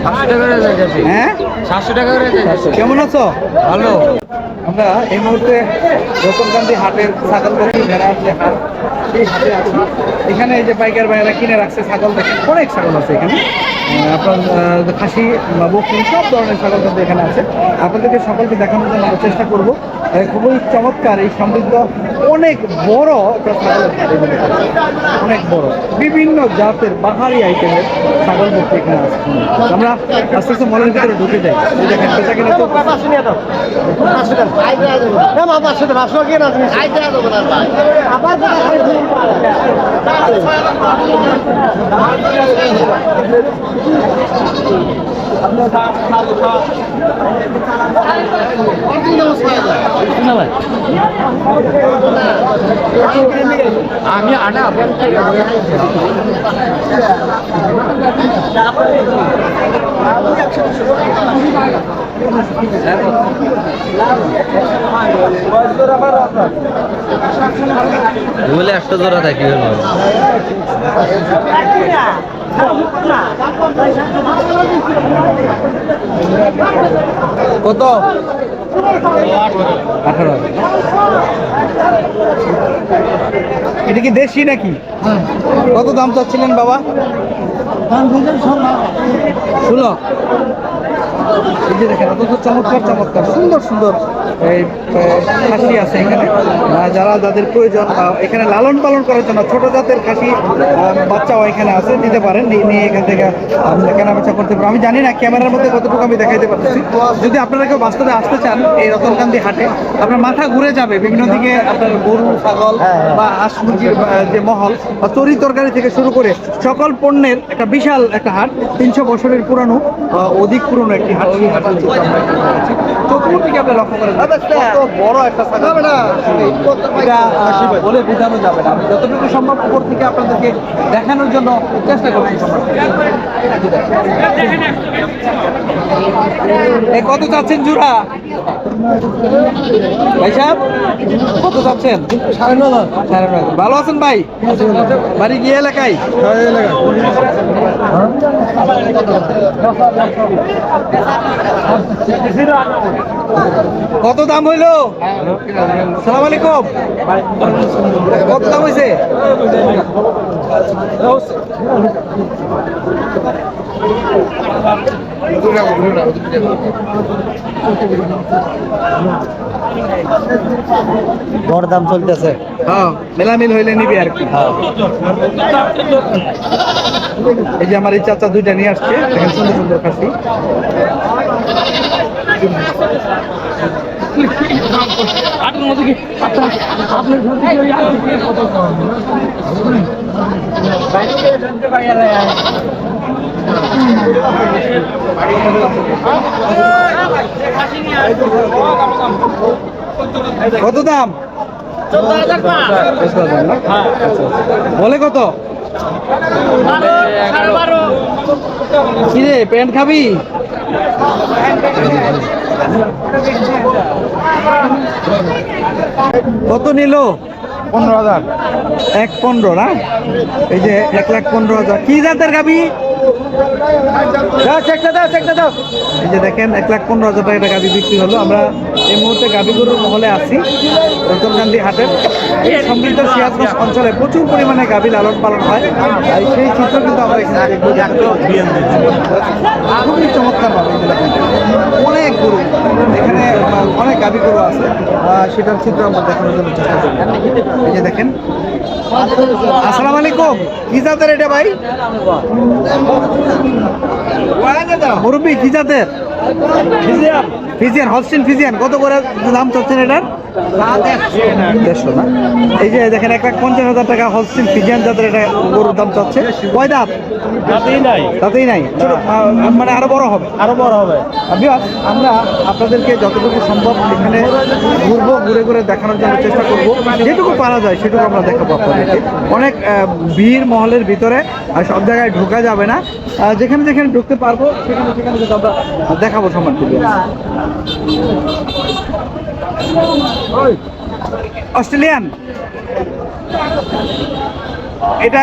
S4: 700 টাকা করে যাচ্ছে।
S2: হ্যাঁ,
S4: 700 টাকা করে যাচ্ছে।
S2: কেমন আছো?
S4: ভালো।
S2: আমরা এই মুহূর্তে রতনকান্দি হাটের ছাগল বকরি ভেড়ার যে হাট, সেই হাটে আছি। এখানে এই যে পাইকার ভাইয়েরা কিনে রাখছে ছাগল, দেখেন অনেক ছাগল আছে এখানে। আপনার খাসি, বকরি, সব ধরনের ছাগল কিন্তু এখানে আছে। আপনাদেরকে সকলকে দেখানোর জন্য আমরা চেষ্টা করব। খুবই চমৎকার, এই সমৃদ্ধ, অনেক বড় একটা ছাগলের হাট, অনেক বড়, বিভিন্ন জাতের বাহারি আইটেমের ছাগল বকরি এখানে আছে। আমরা আস্তে আস্তে মলের ভিতরে ঢুকে যাই। এই দেখেন বেচা কিনা তো
S4: আমি আটা বলে 100 জোড়া থাকি
S2: কত? 18। এটা কি দেশি নাকি? কত দাম চাচ্ছিলেন বাবা? 16। এই যে দেখেন, অত চমৎকার চমৎকার সুন্দর সুন্দর এই খাসি আছে এখানে। যাদের প্রয়োজন এখানে লালন পালন করার জন্য ছোট জাতের খাসি বাচ্চাও এখানে আছে, নিতে পারেন, নিয়ে এখান থেকে কেনা বেচা করতে পারেন। আমি জানি না ক্যামেরার মধ্যে কতটুকু আমি দেখাইতে পারতেছি। যদি আপনারা কেউ বাস্তবে আসতে চান এই রতনকান্দি হাটে, আপনার মাথা ঘুরে যাবে। বিভিন্ন দিকে আপনার গরু, ছাগল বা হাঁস মুরগির যে মহল, বা তরি তরকারি থেকে শুরু করে সকল পণ্যের একটা বিশাল একটা হাট, 300 বছরের পুরানো, অধিক পুরনো একটি হাট। সেই হাটের চিত্র আমরা এখানে পাচ্ছি। চতুর্দিকে আপনি লক্ষ্য করেন কত বড় একটা ছাগল, এটা বলে বোঝানো যাবে না। আমি যতটুকু সম্ভব উপর থেকে আপনাদেরকে দেখানোর জন্য চেষ্টা করছি। কত চাচ্ছেন জোড়া ভাই সাহেব? কত চাচ্ছেন? 9.5। ভালো আছেন ভাই? বাড়ি গিয়ে এলাকায়? কত দাম হইলো? সালাম আলাইকুম। কত দাম হয়েছে?
S5: দর দাম চলতেছে।
S2: হ্যাঁ, মেলামিল হইলে নিবি আর কি। এই যে আমার এই চাচা দুইটা নিয়ে আসছে, দেখেন সুন্দর সুন্দর খাসি। কত দাম? 14,000 না? বলে কত? কিরে প্যান্ট খাবি? কত নিল?
S6: 15,000।
S2: 1,15,000 না? এই যে 1,15,000। কি জাতের গাবি? এই যে দেখেন 1,15,000 টাকা গাবি বিক্রি হলো। আমরা এই মুহূর্তে গাবি গরুর মহলে আছি, রতনকান্দি হাটের। এই সমৃদ্ধ সিরাজগঞ্জ অঞ্চলে প্রচুর পরিমাণে গাবি লালন পালন হয়, আর সেই চিত্র কিন্তু আমরা এখানে দেখবো। খুবই চমৎকার ভাবে অনেক গরু এখানে, অনেক গাবি গরু আছে, সেটার চিত্র আমরা দেখানোর জন্য চেষ্টা করি। এই যে দেখেন। আসসালামু আলাইকুম। কি জাতের এটা ভাই? মুরব্বী কি জাতের? Friesian, Holstein Friesian. কত করে দাম চাচ্ছেন এটার? 150 না? এই যে দেখেন 1,50,000 টাকা হলস্টিন ফিজিয়ান জাতের এটা গরুর দাম চাচ্ছে। কয় দাঁত? তাতেই নাই। ছোট, মানে আরো বড় হবে। আমরা আপনাদেরকে যতটুকু সম্ভব এখানে ঘুরবো, ঘুরে ঘুরে দেখানোর জন্য চেষ্টা করব, যেটুকু পারা যায় সেটুকু আমরা দেখাবো আপনাদেরকে। অনেক ভিড় মহলের ভিতরে, আর সব জায়গায় ঢোকা যাবে না। যেখানে যেখানে ঢুকতে পারবো সেখানে সেখানে কিন্তু আমরা দেখাবো সম্মান করবো। অস্ট্রেলিয়ান, এটা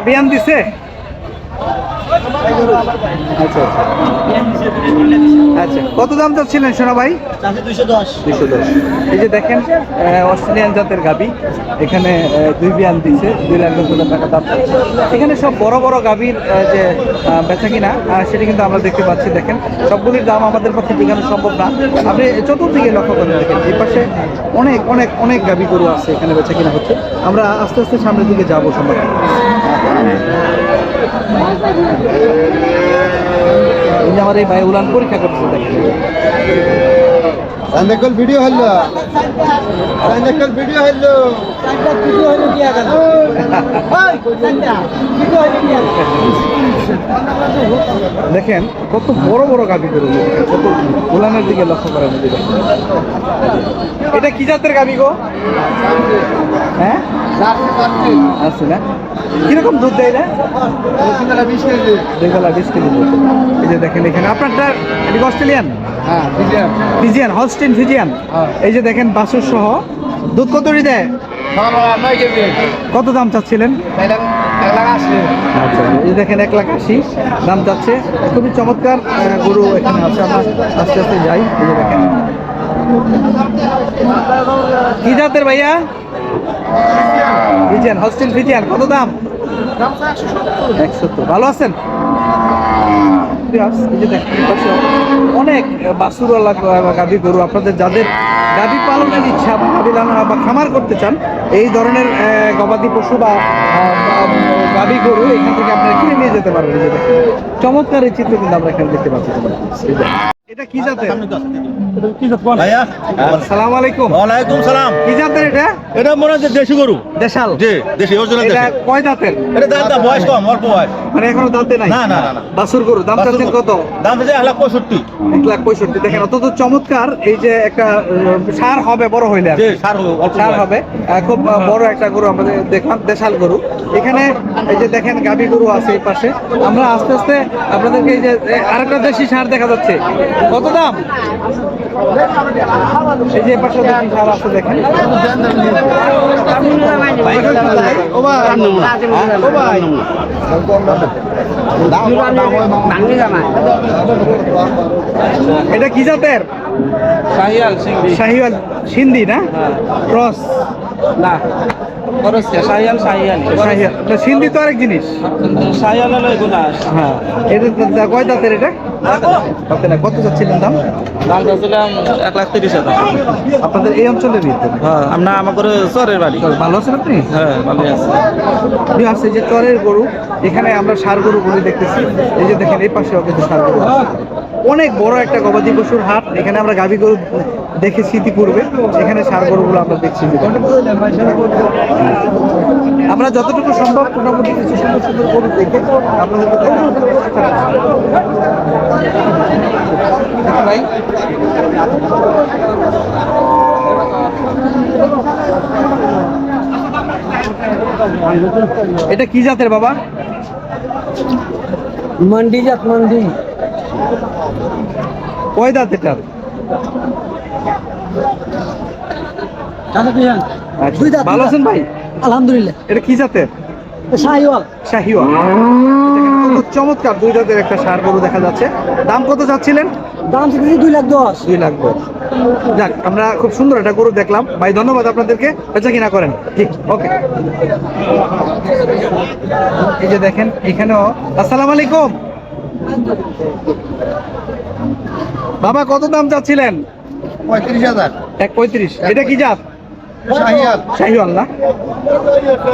S2: বিয়ান দিছে? আচ্ছা আচ্ছা আচ্ছা, কত দাম চাচ্ছিলেন সোনা ভাই?
S5: 210।
S2: এই যে দেখেন অস্ট্রেলিয়ান জাতের গাবি, এখানে 2 বিয়ান দিচ্ছে, 2,10,000 টাকা দাম। এখানে সব বড় বড় গাবির যে বেচা কিনা, সেটা কিন্তু আমরা দেখতে পাচ্ছি। দেখেন সবগুলির দাম আমাদের পক্ষে দেখানো সম্ভব না। আপনি চতুর্দিকে লক্ষ্য করে দেখেন, এই পাশে অনেক অনেক অনেক গাবি গরু আছে এখানে বেচা কিনা হচ্ছে। আমরা আস্তে আস্তে সামনের দিকে যাবো সম্ভব। এই যে আমার এই ভাই উলান পরীক্ষা করতেছে, দেখেন।
S5: ভিডিও হলো।
S2: দেখেন কত বড় বড় গাভী গরু, কত উলানের দিকে লক্ষ্য করেন। এটা কি জাতের গাভী গো? হ্যাঁ, আছে না? কিরকম দুধ দেয় না? 20 কেজি দুধ। এই যে দেখেন এখানে আপনারটা অস্ট্রেলিয়ান, ফিজিয়ান, হলস্টিন ফিজিয়ান। এই যে দেখেন বাছুর সহ দুধ কত দেয়? কত দাম চাচ্ছিলেন? আচ্ছা, এই দেখেন 1,80,000 দাম চাচ্ছে। খুবই চমৎকার গরু এখানে আছে। আমরা আস্তে আস্তে যাই। এই যে দেখেন কি জাতের ভাইয়া? Friesian, Holstein Friesian. কত দাম? 170। ভালো আছেন? এই যে দেখেন অনেক বাছুরওয়ালা গাভী গরু, আপনাদের যাদের গাভী পালনের ইচ্ছা বা গাভী বা খামার করতে চান, এই ধরনের গবাদি পশু বা গাভী গরু এখান থেকে আপনারা কিনে নিয়ে যেতে পারবেন। এই যে দেখেন চমৎকার এই চিত্র কিন্তু আমরা এখানে দেখতে পাচ্ছি। এটা কি জাতের?
S6: ভাইয়া,
S2: আসসালামু আলাইকুম।
S6: ওয়ালাইকুম সালাম।
S2: কি জাতের এটা?
S6: এটা মনে হচ্ছে দেশি গরু।
S2: দেশাল?
S6: জি, দেশি, অরিজিনাল
S2: এটা
S6: দেশি।
S2: কয় দাঁতের?
S6: এটা দাম বয়স কম, অল্প বয়স।
S2: মানে এখনো দাঁতে নাই?
S6: না, না, না, না।
S2: বাছুর গরু। দাম চাচ্ছেন কত?
S6: দাম হচ্ছে 1,65,000।
S2: 1,65,000। দেখেন অত্যন্ত চমৎকার। এই যে একটা সার হবে বড় হইলে,
S6: জি, সার হবে, অল্প
S2: সার
S6: বয়স।
S2: হবে। খুব বড় একটা গরু আমাদের দেখলাম, দেশাল গরু। এখানে এই যে দেখেন গাভী গরু আছে এই পাশে। আমরা আস্তে আস্তে আপনাদেরকে এই যে আরেকটা দেশি সার দেখা যাচ্ছে। কত দাম? এই যে পাশে দেশি সার আছে দেখেন। ও ভাই, ও ভাই, এটা কি জাতের?
S6: শাহিয়াল সিংড়ি
S2: শাহিওয়াল সিন্ধি না ক্রস
S6: না খরচ শাহিয়াল শাহিয়াল
S2: শাহিওয়াল না, সিন্ধি তো আরেক জিনিস।
S6: শাহিয়াল হলো এগুলা
S2: হ্যাঁ, এটা কয় দাঁতের এটা? দাঁতে না। কত যাচ্ছিলেন দাম?
S6: দাম চাচ্ছিলাম 1,30,000
S2: আপনাদের এই অঞ্চলের ভিতরে?
S6: হ্যাঁ আমরা আমাদের চরের বাড়ি
S2: ভালো আছেন আপনি?
S6: হ্যাঁ ভালো আছে
S2: আছে যে চরের গরু, এখানে আমরা ষাঁড় গরুগুলি দেখতেছি। এই যে দেখেন এই পাশেও কিন্তু ষাঁড় গরু আছে। অনেক বড় একটা গবাদি পশুর হাট। এখানে আমরা গাভী গরু দেখেছি ইতিপূর্বে, এখানে ষাঁড় গরুগুলো আমরা দেখছি। আমরা যতটুকু সম্ভব মোটামুটি কিছু সুন্দর সুন্দর গরু দেখে আপনাদেরকে দেখানোর চেষ্টা করছি। ভাই এটা কি জাতের বাবা?
S5: मंडी जात मंडी
S2: কয় দাঁত এটা?
S5: দুই দাঁত,
S2: ভালো আছেন ভাই?
S5: আলহামদুলিল্লাহ।
S2: এটা কি জাতের?
S5: শাহিওয়াল
S2: শাহিওয়াল। দেখেন কত চমৎকার দুই দাঁতের একটা ষাঁড় গরু দেখা যাচ্ছে। দাম কত যাচ্ছিলেন?
S5: দাম থেকে 2,10,000।
S2: 2 লাখ। যাক, আমরা খুব সুন্দর একটা গরু দেখলাম ভাই। ধন্যবাদ আপনাদেরকে। বেচা কিনা করেন। ঠিক, ওকে। এই যে দেখেন এখানেও। আসসালামু আলাইকুম বাবা, কত দাম চাচ্ছিলেন?
S3: 35,000
S2: 1.35। এটা কি জাত?
S3: শাহিয়াল
S2: শাহিওয়াল না?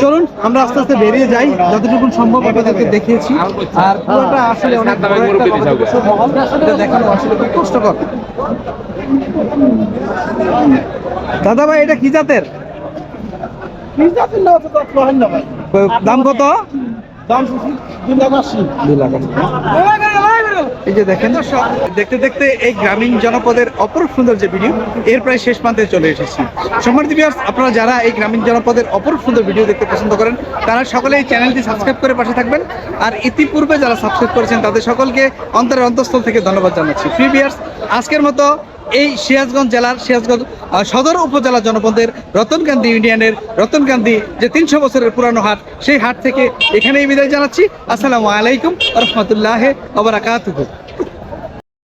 S2: চলুন আমরা আস্তে আস্তে বেরিয়ে যাই। যতটুকু সম্ভব আপনাদেরকে দেখিয়েছি। আর পুরোটা আসলে অনেক বড় একটা গবাদি পশুর মহল। এটা দেখানো আসলে খুব কষ্টকর। দাদা ভাই, এটা কি জাতের? দাম কত? এই যে দেখেন দর্শক, দেখতে দেখতে এই গ্রামীণ জনপদের অপরূপ সুন্দর যে ভিডিও, এর প্রায় শেষ প্রান্তে চলে এসেছি। সম্মানিত ভিউয়ার্স, আপনারা যারা এই গ্রামীণ জনপদের অপরূপ সুন্দর ভিডিও দেখতে পছন্দ করেন, তারা সকলে এই চ্যানেলটি সাবস্ক্রাইব করে পাশে থাকবেন। আর ইতিপূর্বে যারা সাবস্ক্রাইব করেছেন তাদের সকলকে অন্তরের অন্তঃস্থল থেকে ধন্যবাদ জানাচ্ছি। প্রিয় ভিউয়ার্স, আজকের মতো এই সিরাজগঞ্জ জেলার সিরাজগঞ্জ সদর উপজেলা জনপদের রতনকান্দি ইউনিয়নের রতনকান্দি যে 300 বছরের পুরানো হাট, সেই হাট থেকে এখানেই বিদায় জানাচ্ছি। আসসালামু আলাইকুম ওয়া রাহমাতুল্লাহি ওয়া বারাকাতুহু।